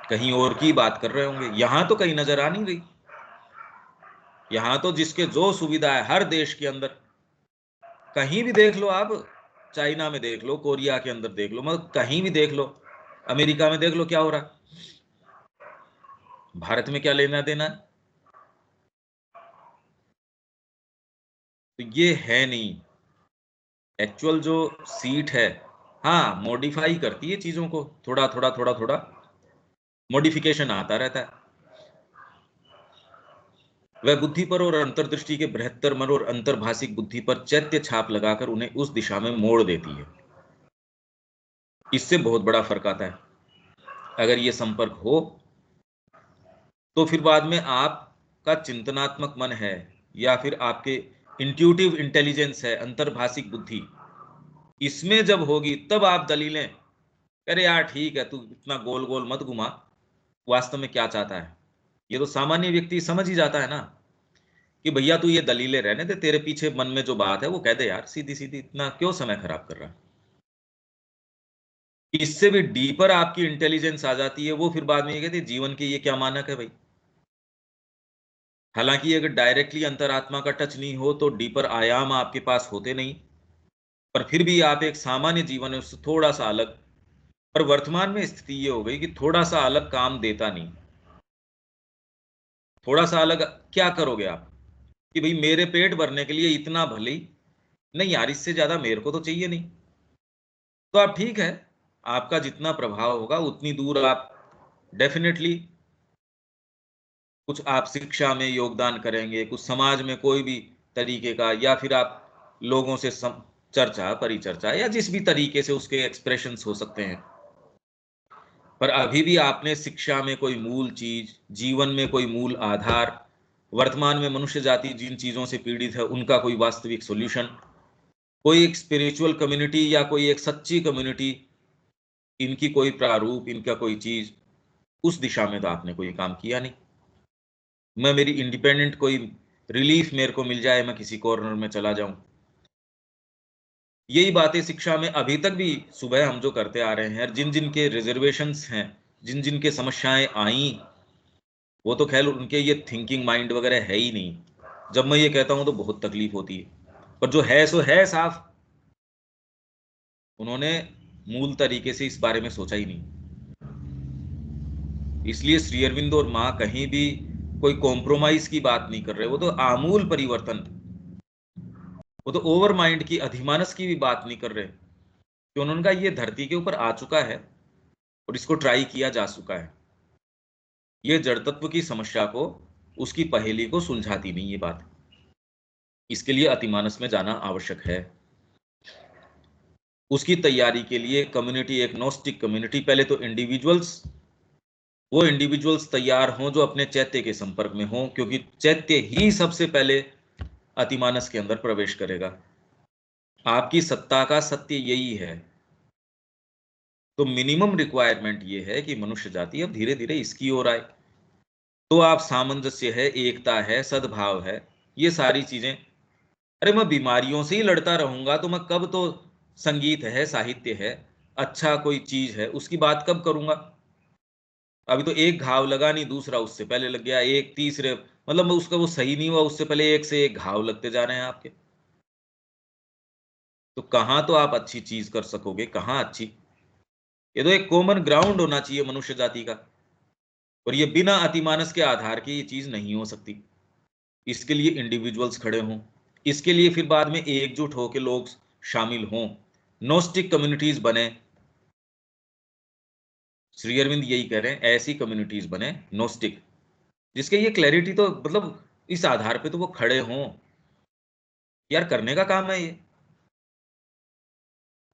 कहीं और की बात कर रहे होंगे, यहां तो कहीं नजर आ नहीं रही। यहां तो जिसके जो सुविधा है हर देश के अंदर, कहीं भी देख लो आप, चाइना में देख लो, कोरिया के अंदर देख लो, मतलब कहीं भी देख लो, अमेरिका में देख लो क्या हो रहा है। भारत में क्या लेना देना है? तो ये है नहीं। एक्चुअल जो सीट है, हाँ मॉडिफाई करती है चीजों को, थोड़ा मॉडिफिकेशन आता रहता है। वह बुद्धि पर और अंतर्दृष्टि के बृहत्तर मन और अंतर्भाषिक बुद्धि पर चैत्य छाप लगाकर उन्हें उस दिशा में मोड़ देती है। इससे बहुत बड़ा फर्क आता है। अगर ये संपर्क हो तो फिर बाद में आपका चिंतनात्मक मन है या फिर आपके इंट्यूटिव इंटेलिजेंस है, अंतर्भाषिक बुद्धि, इसमें जब होगी तब आप दलीलें, अरे यार ठीक है तू इतना गोल गोल मत घुमा, वास्तव में क्या चाहता है। ये तो सामान्य व्यक्ति समझ ही जाता है ना कि भैया तू ये दलीलें रहने दे, तेरे पीछे मन में जो बात है वो कह दे यार सीधी सीधी, इतना क्यों समय खराब कर रहा है। इससे भी डीपर आपकी इंटेलिजेंस आ जाती है, वो फिर बाद में ये कहती है जीवन के ये क्या मानक है भाई। हालांकि अगर डायरेक्टली अंतरात्मा का टच नहीं हो तो डीपर आयाम आपके पास होते नहीं, पर फिर भी आप एक सामान्य जीवन है उससे थोड़ा सा अलग। पर वर्तमान में स्थिति ये हो गई कि थोड़ा सा अलग काम देता नहीं। थोड़ा सा अलग क्या करोगे आप कि भाई मेरे पेट भरने के लिए इतना भले ही नहीं यार, इससे ज्यादा मेरे को तो चाहिए नहीं। तो आप ठीक है, आपका जितना प्रभाव होगा उतनी दूर आप डेफिनेटली कुछ आप शिक्षा में योगदान करेंगे, कुछ समाज में कोई भी तरीके का, या फिर आप लोगों से चर्चा परिचर्चा या जिस भी तरीके से उसके एक्सप्रेशंस हो सकते हैं। पर अभी भी आपने शिक्षा में कोई मूल चीज, जीवन में कोई मूल आधार वर्तमान में मनुष्य जाति जिन चीजों से पीड़ित है उनका कोई वास्तविक सॉल्यूशन, कोई एक स्पिरिचुअल कम्युनिटी या कोई एक सच्ची कम्युनिटी, इनकी कोई प्रारूप, इनका कोई चीज, उस दिशा में तो आपने कोई काम किया नहीं। मैं मेरी इंडिपेंडेंट कोई रिलीफ मेरे को मिल जाए, मैं किसी कॉर्नर में चला जाऊं, यही बातें शिक्षा में अभी तक भी सुबह हम जो करते आ रहे हैं। जिन जिन के रिजर्वेशंस हैं, जिन जिन के समस्याएं आई, वो तो खैर उनके ये थिंकिंग माइंड वगैरह है ही नहीं। जब मैं ये कहता हूं तो बहुत तकलीफ होती है, पर जो है सो है साफ। उन्होंने मूल तरीके से इस बारे में सोचा ही नहीं। इसलिए श्री अरविंद और माँ कहीं भी कोई कॉम्प्रोमाइज की बात नहीं कर रहे, वो तो आमूल परिवर्तन, वो तो ओवर माइंड की, अधिमानस की भी बात नहीं कर रहे कि उन्होंने कहा ये धरती के ऊपर आ चुका है और इसको ट्राई किया जा चुका है। ये जड़ तत्व की समस्या को, उसकी पहेली को सुलझाती नहीं ये बात। इसके लिए अतिमानस में जाना आवश्यक है। उसकी तैयारी के लिए कम्युनिटी, एक नोस्टिक कम्युनिटी, पहले तो इंडिविजुअल्स, वो इंडिविजुअल्स तैयार हों जो अपने चैत्य के संपर्क में हों, क्योंकि चैत्य ही सबसे पहले अतिमानस के अंदर प्रवेश करेगा। आपकी सत्ता का सत्य यही है। तो मिनिमम रिक्वायरमेंट ये है कि मनुष्य जाति अब धीरे धीरे इसकी ओर आए। तो आप सामंजस्य है, एकता है, सद्भाव है, ये सारी चीजें। अरे मैं बीमारियों से ही लड़ता रहूंगा तो मैं कब, तो संगीत है, साहित्य है, अच्छा कोई चीज है, उसकी बात कब करूंगा? अभी तो एक घाव लगा नहीं, दूसरा उससे पहले लग गया, एक तीसरे, मतलब उसका वो सही नहीं हुआ, उससे पहले एक से एक घाव लगते जा रहे हैं आपके। तो कहां तो आप अच्छी चीज कर सकोगे, कहां अच्छी? ये तो एक कॉमन ग्राउंड होना चाहिए मनुष्य जाति का, और ये बिना अतिमानस के आधार की ये चीज नहीं हो सकती। इसके लिए इंडिविजुअल्स खड़े हों, इसके लिए फिर बाद में एकजुट होकर लोग शामिल हों, नोस्टिक कम्युनिटीज बने। श्री अरविंद यही कह रहे हैं, ऐसी कम्युनिटीज बने नोस्टिक, जिसके ये क्लैरिटी, तो मतलब इस आधार पे तो वो खड़े हों। यार करने का काम है ये,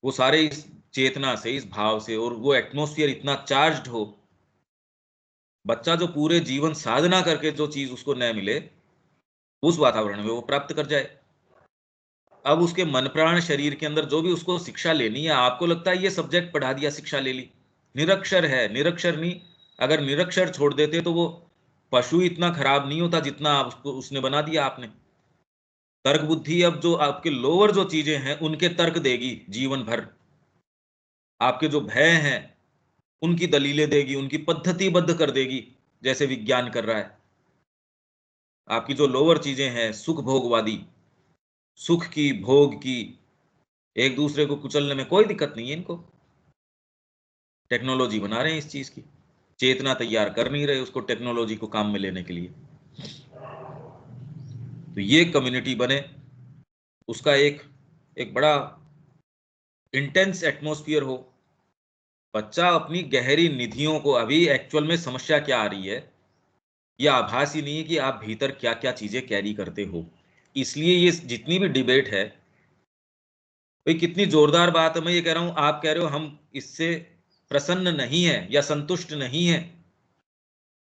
वो सारे इस चेतना से, इस भाव से, और वो एटमोस्फियर इतना चार्ज्ड हो, बच्चा जो पूरे जीवन साधना करके जो चीज उसको न मिले, उस वातावरण में वो प्राप्त कर जाए। अब उसके मन प्राण शरीर के अंदर जो भी उसको शिक्षा लेनी है, आपको लगता है ये सब्जेक्ट पढ़ा दिया, शिक्षा ले ली, निरक्षर है, निरक्षर नहीं। अगर निरक्षर छोड़ देते तो वो पशु इतना खराब नहीं होता जितना आप उसको, उसने बना दिया आपने। तर्क बुद्धि अब जो आपके लोअर जो चीजें हैं उनके तर्क देगी जीवन भर। आपके जो भय हैं उनकी दलीलें देगी, उनकी पद्धतिबद्ध कर देगी, जैसे विज्ञान कर रहा है। आपकी जो लोअर चीजें हैं, सुख भोगवादी, सुख की, भोग की, एक दूसरे को कुचलने में कोई दिक्कत नहीं है इनको। टेक्नोलॉजी बना रहे हैं इस चीज की, चेतना तैयार कर नहीं रहे उसको टेक्नोलॉजी को काम में लेने के लिए। तो ये कम्युनिटी बने, उसका एक एक बड़ा इंटेंस एटमॉस्फेयर हो। बच्चा अपनी गहरी निधियों को, अभी एक्चुअल में समस्या क्या आ रही है, यह आभास ही नहीं है कि आप भीतर क्या क्या चीजें कैरी करते हो। इसलिए ये जितनी भी डिबेट है, भाई कितनी जोरदार बात है। मैं ये कह रहा हूं, आप कह रहे हो हम इससे प्रसन्न नहीं है या संतुष्ट नहीं है,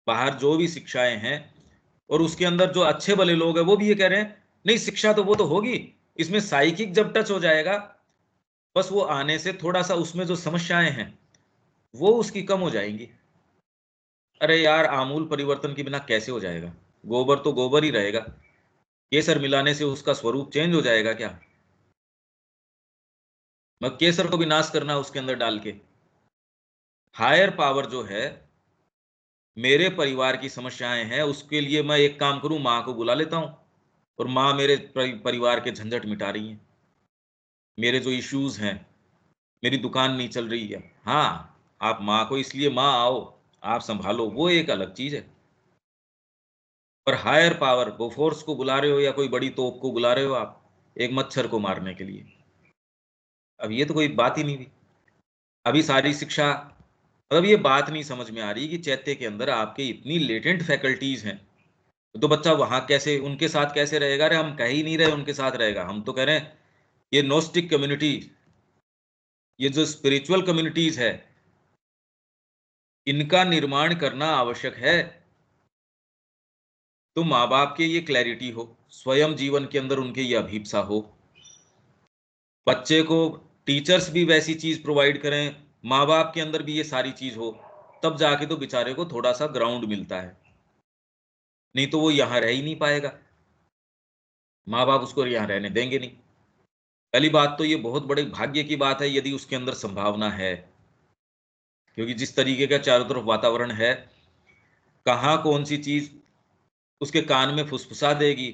बाहर जो भी शिक्षाएं हैं, और उसके अंदर जो अच्छे भले लोग हैं वो भी ये कह रहे हैं नहीं, शिक्षा तो वो तो होगी, इसमें साइकिक जब टच हो जाएगा, बस वो आने से थोड़ा सा उसमें जो समस्याएं हैं वो उसकी कम हो जाएंगी। अरे यार, आमूल परिवर्तन के बिना कैसे हो जाएगा? गोबर तो गोबर ही रहेगा, केसर मिलाने से उसका स्वरूप चेंज हो जाएगा क्या? मैं केसर को भी नाश करना उसके अंदर डाल के। हायर पावर जो है, मेरे परिवार की समस्याएं हैं, उसके लिए मैं एक काम करूं, माँ को बुला लेता हूं, और माँ मेरे परिवार के झंझट मिटा रही हैं। मेरे जो इश्यूज हैं, मेरी दुकान नहीं चल रही है, हाँ, आप माँ को इसलिए, माँ आओ, आप संभालो, वो एक अलग चीज है। पर हायर पावर, वो फोर्स को बुला रहे हो या कोई बड़ी तोप को बुला रहे हो आप एक मच्छर को मारने के लिए? अब ये तो कोई बात ही नहीं हुई। अभी सारी शिक्षा, मतलब ये बात नहीं समझ में आ रही कि चैत्य के अंदर आपके इतनी लेटेंट फैकल्टीज हैं, तो बच्चा वहां कैसे, उनके साथ कैसे रहेगा? अरे हम कह ही नहीं रहे उनके साथ रहेगा, हम तो कह रहे हैं ये नोस्टिक कम्युनिटी, ये जो स्पिरिचुअल कम्युनिटीज है, इनका निर्माण करना आवश्यक है। तो माँ बाप के ये क्लैरिटी हो, स्वयं जीवन के अंदर उनके ये अभीप्सा हो, बच्चे को टीचर्स भी वैसी चीज प्रोवाइड करें, माँ बाप के अंदर भी ये सारी चीज हो, तब जाके तो बेचारे को थोड़ा सा ग्राउंड मिलता है। नहीं तो वो यहां रह ही नहीं पाएगा, माँ बाप उसको यहां रहने देंगे नहीं। पहली बात तो ये बहुत बड़े भाग्य की बात है यदि उसके अंदर संभावना है, क्योंकि जिस तरीके का चारों तरफ वातावरण है, कहाँ कौन सी चीज उसके कान में फुसफुसा देगी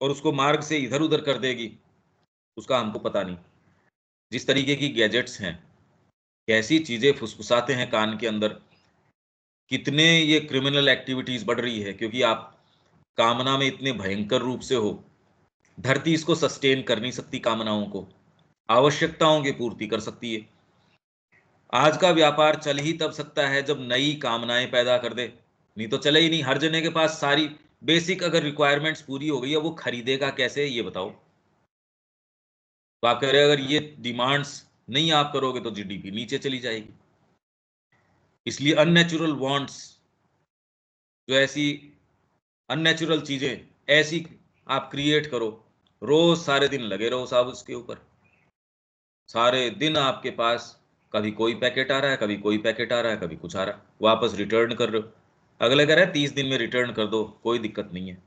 और उसको मार्ग से इधर उधर कर देगी, उसका हमको पता नहीं। जिस तरीके की गैजेट्स हैं, कैसी चीजें फुसफुसाते हैं कान के अंदर, कितने ये क्रिमिनल एक्टिविटीज बढ़ रही है, क्योंकि आप कामना में इतने भयंकर रूप से हो। धरती इसको सस्टेन कर नहीं सकती, कामनाओं को, आवश्यकताओं की पूर्ति कर सकती है। आज का व्यापार चल ही तब सकता है जब नई कामनाएं पैदा कर दे, नहीं तो चले ही नहीं। हर जने के पास सारी बेसिक अगर रिक्वायरमेंट्स पूरी हो गई है, वो खरीदेगा कैसे, ये बताओ। तो आप कह रहे हैं अगर ये डिमांड्स नहीं आप करोगे तो जीडीपी नीचे चली जाएगी। इसलिए अननेचुरल वांट्स, जो ऐसी अननेचुरल चीजें ऐसी आप क्रिएट करो, रोज सारे दिन लगे रहो साहब उसके ऊपर, सारे दिन आपके पास कभी कोई पैकेट आ रहा है, कभी कोई पैकेट आ रहा है, कभी कुछ आ रहा है, वापस रिटर्न कर रहे हो। अगले कह रहे हैं 30 दिन में रिटर्न कर दो, कोई दिक्कत नहीं है,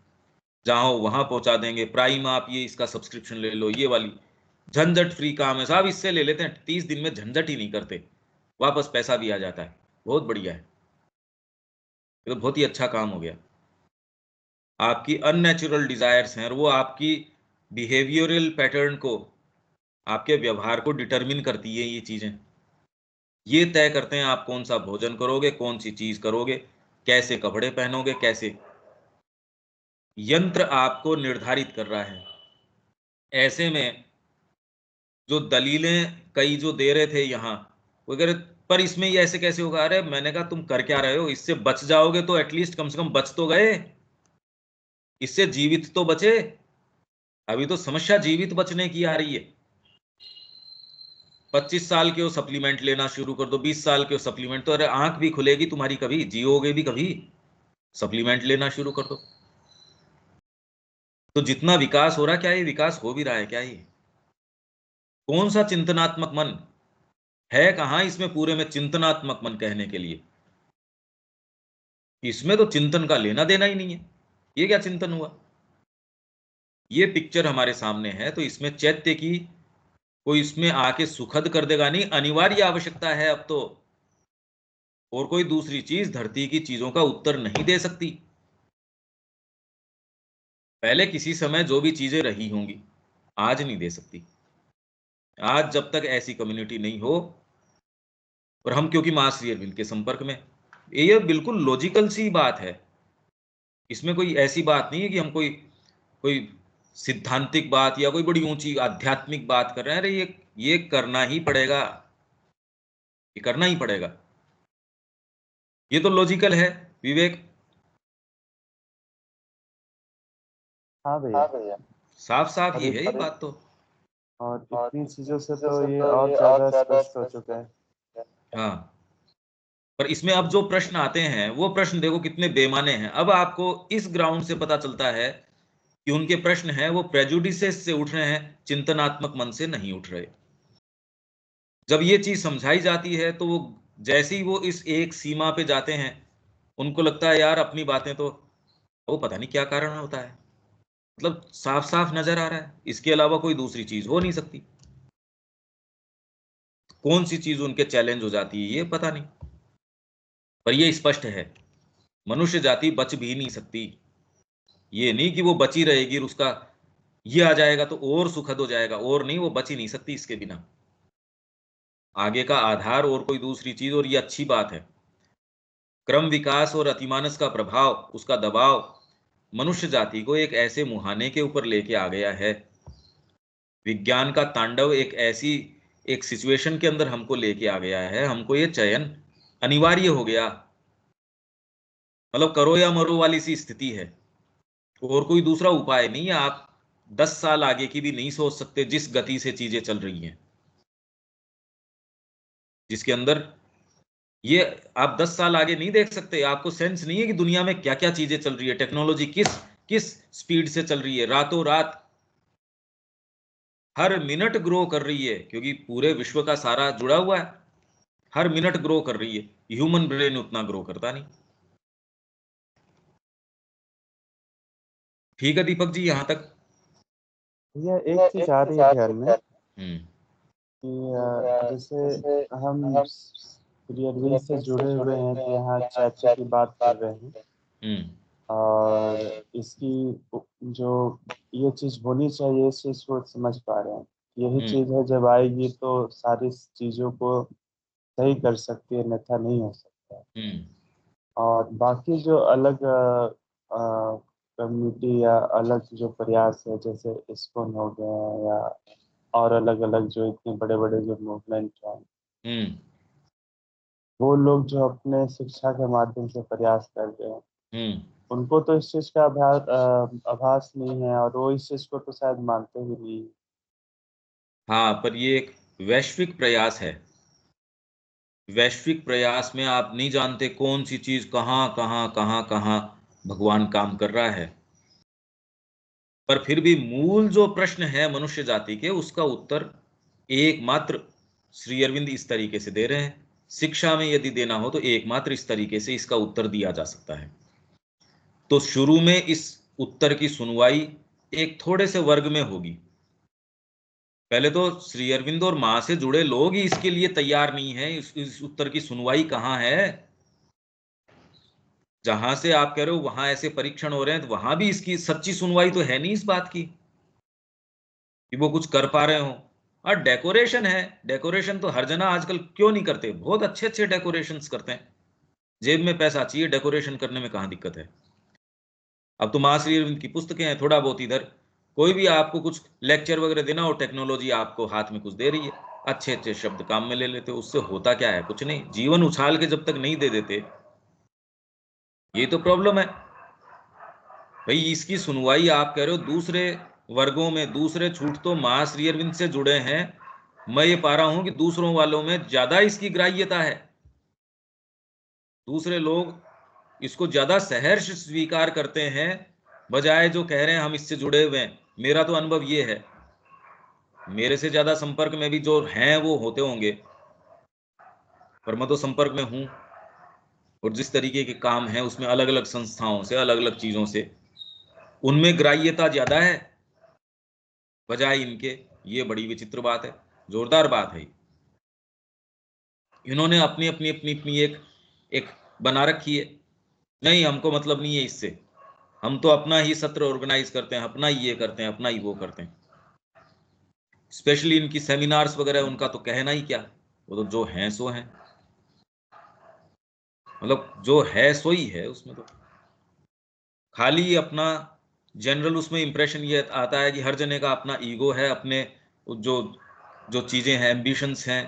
जहां हो वहां पहुंचा देंगे। प्राइम आप ये इसका सब्सक्रिप्शन ले लो, ये वाली झंझट फ्री काम है साहब, इससे ले लेते हैं, 30 दिन में झंझट ही नहीं करते, वापस पैसा भी आ जाता है। बहुत बढ़िया है, ये तो बहुत ही अच्छा काम हो गया। आपकी अननेचुरल डिजायर्स हैं और वो आपकी बिहेवियरल पैटर्न को, आपके व्यवहार को डिटरमिन करती है। ये चीजें ये तय करते हैं आप कौन सा भोजन करोगे, कौन सी चीज करोगे, कैसे कपड़े पहनोगे, कैसे। यंत्र आपको निर्धारित कर रहा है। ऐसे में जो दलीलें कई जो दे रहे थे यहाँ, वो कह रहे पर इसमें ये ऐसे कैसे होगा। अरे मैंने कहा तुम कर क्या रहे हो, इससे बच जाओगे तो एटलीस्ट कम से कम बच तो गए, इससे जीवित तो बचे। अभी तो समस्या जीवित बचने की आ रही है। 25 साल के हो सप्लीमेंट लेना शुरू कर दो, 20 साल के हो सप्लीमेंट, तो अरे आंख भी खुलेगी तुम्हारी, कभी जियोगे भी कभी, सप्लीमेंट लेना शुरू कर दो। तो जितना विकास हो रहा, क्या ये विकास हो भी रहा है क्या? ये कौन सा चिंतनात्मक मन है, कहां इसमें पूरे में चिंतनात्मक मन कहने के लिए? इसमें तो चिंतन का लेना देना ही नहीं है। ये क्या चिंतन हुआ? ये पिक्चर हमारे सामने है, तो इसमें चैत्य की कोई इसमें आके सुखद कर देगा नहीं, अनिवार्य आवश्यकता है अब तो। और कोई दूसरी चीज धरती की चीजों का उत्तर नहीं दे सकती। पहले किसी समय जो भी चीजें रही होंगी, आज नहीं दे सकती। आज जब तक ऐसी कम्युनिटी नहीं हो, और हम क्योंकि मां श्री अरविंद के संपर्क में, ये बिल्कुल लॉजिकल सी बात है। इसमें कोई ऐसी बात नहीं है कि हम कोई कोई सिद्धांतिक बात या कोई बड़ी ऊंची आध्यात्मिक बात कर रहे हैं। अरे ये करना ही पड़ेगा, ये करना ही पड़ेगा। ये तो लॉजिकल है विवेक। हाँ भैया। साफ साफ और ये है ये बात तो। और इतनी चीजों से तो ये और ज्यादा स्पष्ट हो चुका है। हाँ, पर इसमें अब जो प्रश्न आते हैं, वो प्रश्न देखो कितने बेमाने हैं। अब आपको इस ग्राउंड से पता चलता है कि उनके प्रश्न हैं वो प्रेजुडिसेस से उठ रहे हैं, चिंतनात्मक मन से नहीं उठ रहे। जब ये चीज समझाई जाती है तो वो जैसे ही वो इस एक सीमा पे जाते हैं, उनको लगता है यार अपनी बातें तो, वो पता नहीं क्या कारण होता है। मतलब साफ साफ नजर आ रहा है, इसके अलावा कोई दूसरी चीज हो नहीं सकती। कौन सी चीज उनके चैलेंज हो जाती है ये पता नहीं, पर ये स्पष्ट है, मनुष्य जाति बच भी नहीं सकती। ये नहीं कि वो बची रहेगी और उसका ये आ जाएगा तो और सुखद हो जाएगा, और नहीं, वो बच ही नहीं सकती इसके बिना। आगे का आधार और कोई दूसरी चीज, और ये अच्छी बात है। क्रम विकास और अतिमानस का प्रभाव, उसका दबाव मनुष्य जाति को एक ऐसे मुहाने के ऊपर लेके आ गया है। विज्ञान का तांडव एक ऐसी एक सिचुएशन के अंदर हमको लेके आ गया है, हमको ये चयन अनिवार्य हो गया। मतलब करो या मरो वाली सी स्थिति है, और कोई दूसरा उपाय नहीं है। आप 10 साल आगे की भी नहीं सोच सकते जिस गति से चीजें चल रही हैं, जिसके अंदर ये आप 10 साल आगे नहीं देख सकते, आपको सेंस नहीं है कि दुनिया में क्या क्या चीजें चल रही है, टेक्नोलॉजी किस किस स्पीड से चल रही है, रातों रात हर मिनट ग्रो कर रही है, क्योंकि पूरे विश्व का सारा जुड़ा हुआ है, हर मिनट ग्रो कर रही है। ह्यूमन ब्रेन उतना ग्रो करता नहीं। ठीक है दीपक जी, यहां तक। यह एक चीज आ रही है ध्यान में हम्म। कि जैसे हम श्री अरविंद से जुड़े हुए हैं तो यहाँ चैत्य की बात कर रहे हैं, हम्म। और इसकी जो ये चीज होनी चाहिए इस चीज को समझ पा रहे हैं। यही हम्म। चीज है, जब आएगी तो सारी चीजों को सही कर सकती है, अन्यथा नहीं हो सकता है। हम्म। और बाकी जो अलग कम्युनिटी या अलग जो प्रयास है, जैसे इस्कॉन हो गया या और अलग अलग जो इतने बड़े बड़े जो मूवमेंट हैं, हम्म। वो लोग जो अपने शिक्षा के माध्यम से प्रयास कर रहे हैं, हम्म। उनको तो इस चीज का आभास नहीं है, और वो इस चीज को तो शायद मानते ही नहीं। हाँ, पर ये एक वैश्विक प्रयास है। वैश्विक प्रयास में आप नहीं जानते कौन सी चीज कहाँ कहाँ कहाँ कहाँ भगवान काम कर रहा है, पर फिर भी मूल जो प्रश्न है मनुष्य जाति के, उसका उत्तर एकमात्र श्री अरविंद इस तरीके से दे रहे हैं। शिक्षा में यदि देना हो तो एकमात्र इस तरीके से इसका उत्तर दिया जा सकता है। तो शुरू में इस उत्तर की सुनवाई एक थोड़े से वर्ग में होगी। पहले तो श्री अरविंद और मां से जुड़े लोग ही इसके लिए तैयार नहीं है। इस उत्तर की सुनवाई कहाँ है? जहां से आप कह रहे हो वहां ऐसे परीक्षण हो रहे हैं, तो वहां भी इसकी सच्ची सुनवाई तो है नहीं इस बात की कि वो कुछ कर पा रहे हो। और डेकोरेशन है, डेकोरेशन तो हर जना आजकल क्यों नहीं करते, बहुत अच्छे अच्छे डेकोरेशंस करते हैं। जेब में पैसा चाहिए, डेकोरेशन करने में कहाँ दिक्कत है। अब तो माँ श्री अरविंद की पुस्तकें हैं, थोड़ा बहुत इधर कोई भी आपको कुछ लेक्चर वगैरह देना हो, टेक्नोलॉजी आपको हाथ में कुछ दे रही है, अच्छे अच्छे शब्द काम में ले लेते हो, उससे होता क्या है? कुछ नहीं। जीवन उछाल के जब तक नहीं दे देते, ये तो प्रॉब्लम है भाई। इसकी सुनवाई आप कह रहे हो दूसरे वर्गों में, दूसरे छूट तो माँ श्री अरविंद से जुड़े हैं, मैं ये पा रहा हूं कि दूसरों वालों में ज्यादा इसकी ग्राह्यता है। दूसरे लोग इसको ज्यादा सहर्ष स्वीकार करते हैं, बजाय जो कह रहे हैं हम इससे जुड़े हुए हैं। मेरा तो अनुभव ये है, मेरे से ज्यादा संपर्क में भी जो हैं वो होते होंगे, पर मैं तो संपर्क में हूं। और जिस तरीके के काम हैं उसमें अलग अलग संस्थाओं से, अलग अलग चीजों से, उनमें ग्राह्यता ज्यादा है बजाय इनके। ये बड़ी विचित्र बात है, जोरदार बात है। इन्होंने अपनी अपनी अपनी अपनी एक एक बना रखी है, नहीं हमको मतलब नहीं है इससे, हम तो अपना ही सत्र ऑर्गेनाइज करते हैं, अपना ही ये करते हैं, अपना ही वो करते हैं। स्पेशली इनकी सेमिनार्स वगैरह, उनका तो कहना ही क्या, वो तो जो हैं सो हैं, मतलब जो है सो ही है। उसमें तो खाली अपना जनरल उसमें इंप्रेशन ये आता है कि हर जने का अपना ईगो है, अपने जो जो चीजें हैं, एम्बिशंस हैं,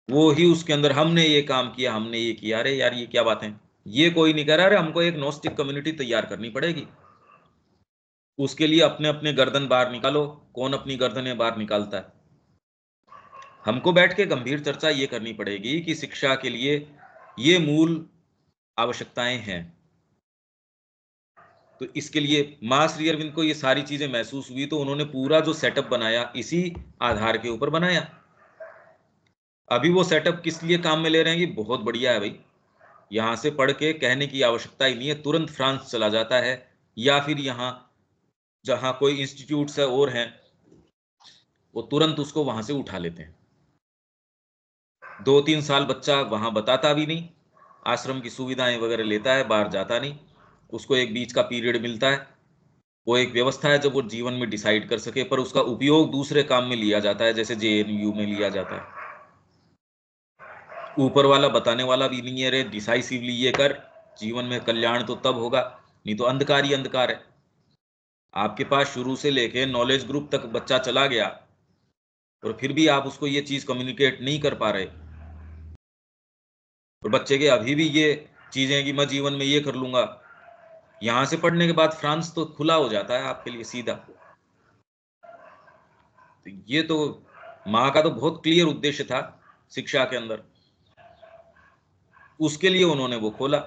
वो ही उसके अंदर, हमने ये काम किया, हमने ये किया। अरे यार ये क्या बात है? ये कोई नहीं कह रहा। अरे हमको एक नोस्टिक कम्युनिटी तैयार करनी पड़ेगी, उसके लिए अपने अपने गर्दन बाहर निकालो। कौन अपनी गर्दनें बाहर निकालता है? हमको बैठ के गंभीर चर्चा ये करनी पड़ेगी कि शिक्षा के लिए ये मूल आवश्यकताएं हैं। तो इसके लिए मां श्री अरविंद को ये सारी चीजें महसूस हुई, तो उन्होंने पूरा जो सेटअप बनाया इसी आधार के ऊपर बनाया। अभी वो सेटअप किस लिए काम में ले रहे हैं, ये बहुत बढ़िया है भाई। यहां से पढ़ के कहने की आवश्यकता ही नहीं है, तुरंत फ्रांस चला जाता है, या फिर यहाँ जहां कोई इंस्टीट्यूट्स है और हैं, वो तुरंत उसको वहां से उठा लेते हैं। 2-3 साल बच्चा वहां बताता भी नहीं, आश्रम की सुविधाएं वगैरह लेता है, बाहर जाता नहीं। उसको एक बीच का पीरियड मिलता है, वो एक व्यवस्था है जब वो जीवन में डिसाइड कर सके, पर उसका उपयोग दूसरे काम में लिया जाता है, जैसे जेएनयू में लिया जाता है। ऊपर वाला बताने वाला भी नहीं है, रे डिसाइसिवली ये कर, जीवन में कल्याण तो तब होगा, नहीं तो अंधकार ही अंधकार है। आपके पास शुरू से लेके नॉलेज ग्रुप तक बच्चा चला गया, और फिर भी आप उसको ये चीज कम्युनिकेट नहीं कर पा रहे, और बच्चे के अभी भी ये चीजें कि मैं जीवन में ये कर लूंगा। यहां से पढ़ने के बाद फ्रांस तो खुला हो जाता है आपके लिए सीधा। तो ये तो माँ का तो बहुत क्लियर उद्देश्य था शिक्षा के अंदर। उसके लिए उन्होंने वो खोला।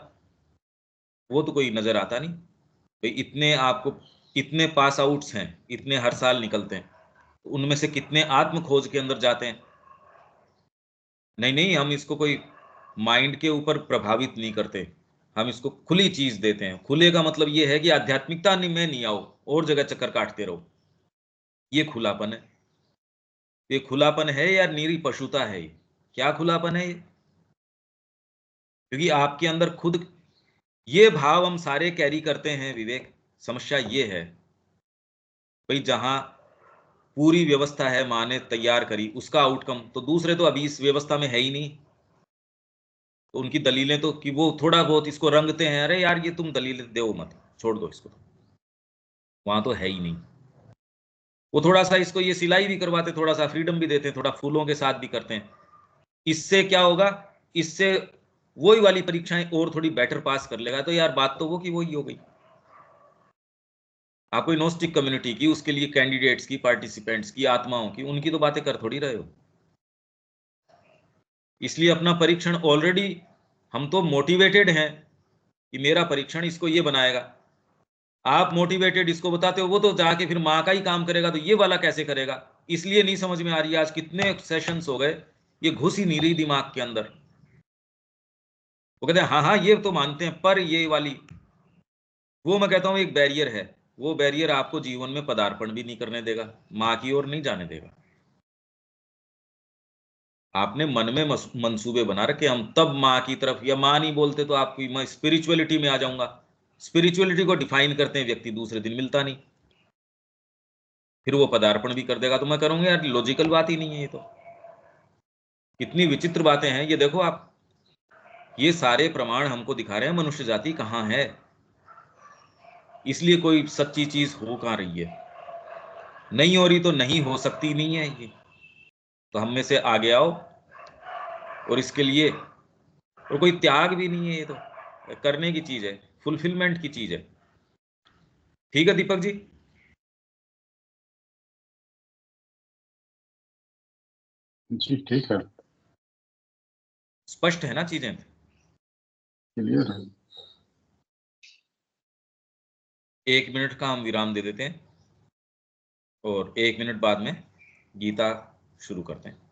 वो तो कोई नजर आता नहीं भाई, इतने आपको इतने पास आउट्स हैं, इतने हर साल निकलते हैं, उनमें से कितने आत्म खोज के अंदर जाते हैं? नहीं नहीं, हम इसको कोई माइंड के ऊपर प्रभावित नहीं करते, हम इसको खुली चीज देते हैं। खुले का मतलब ये है कि आध्यात्मिकता में नहीं आओ, और जगह चक्कर काटते रहो। ये खुलापन है। ये खुलापन है या निरी पशुता है? क्या खुलापन है ये? क्योंकि आपके अंदर खुद ये भाव हम सारे कैरी करते हैं विवेक। समस्या ये है भाई, जहां पूरी व्यवस्था है, माँ ने तैयार करी, उसका आउटकम तो दूसरे तो अभी इस व्यवस्था में है ही नहीं। तो उनकी दलीलें तो कि वो थोड़ा बहुत इसको रंगते हैं, अरे यार ये तुम दलीलें दो मत, छोड़ दो इसको, वहां तो है ही नहीं। वो थोड़ा सा इसको ये सिलाई भी करवाते, थोड़ा सा फ्रीडम भी देते हैं, थोड़ा फूलों के साथ भी करते हैं। इससे क्या होगा? इससे वही वाली परीक्षाएं और थोड़ी बेटर पास कर लेगा, तो यार बात तो वो की वही हो गई। आप कोई नोस्टिक कम्युनिटी की, उसके लिए कैंडिडेट्स की, पार्टिसिपेंट्स की, आत्माओं की, उनकी तो बातें कर थोड़ी रहे हो। इसलिए अपना परीक्षण ऑलरेडी, हम तो मोटिवेटेड हैं कि मेरा परीक्षण इसको ये बनाएगा। आप मोटिवेटेड इसको बताते हो, वो तो जाके फिर माँ का ही काम करेगा, तो ये वाला कैसे करेगा? इसलिए नहीं समझ में आ रही है। आज कितने सेशंस हो गए, ये घुस ही नहीं रही दिमाग के अंदर। वो कहते हैं हाँ हाँ ये तो मानते हैं, पर ये वाली, वो मैं कहता हूं एक बैरियर है। वो बैरियर आपको जीवन में पदार्पण भी नहीं करने देगा, माँ की ओर नहीं जाने देगा। आपने मन में मंसूबे बना रखे, हम तब माँ की तरफ, या माँ नहीं बोलते तो आपकी, मैं स्पिरिचुअलिटी में आ जाऊंगा। स्पिरिचुअलिटी को डिफाइन करते हैं व्यक्ति, दूसरे दिन मिलता नहीं, फिर वो पदार्पण भी कर देगा, तो मैं करूंगा यार, लॉजिकल बात ही नहीं है ये तो। कितनी विचित्र बातें हैं ये, देखो आप, ये सारे प्रमाण हमको दिखा रहे हैं मनुष्य जाति कहाँ है। इसलिए कोई सच्ची चीज हो कहाँ रही है? नहीं हो रही तो नहीं हो सकती नहीं है ये। तो हम में से आगे आओ, और इसके लिए, और कोई त्याग भी नहीं है, ये तो करने की चीज है, फुलफिलमेंट की चीज है। ठीक है दीपक जी? जी ठीक है, स्पष्ट है ना चीजें? क्लियर है। 1 मिनट का हम विराम दे देते हैं, और 1 मिनट बाद में गीता शुरू करते हैं।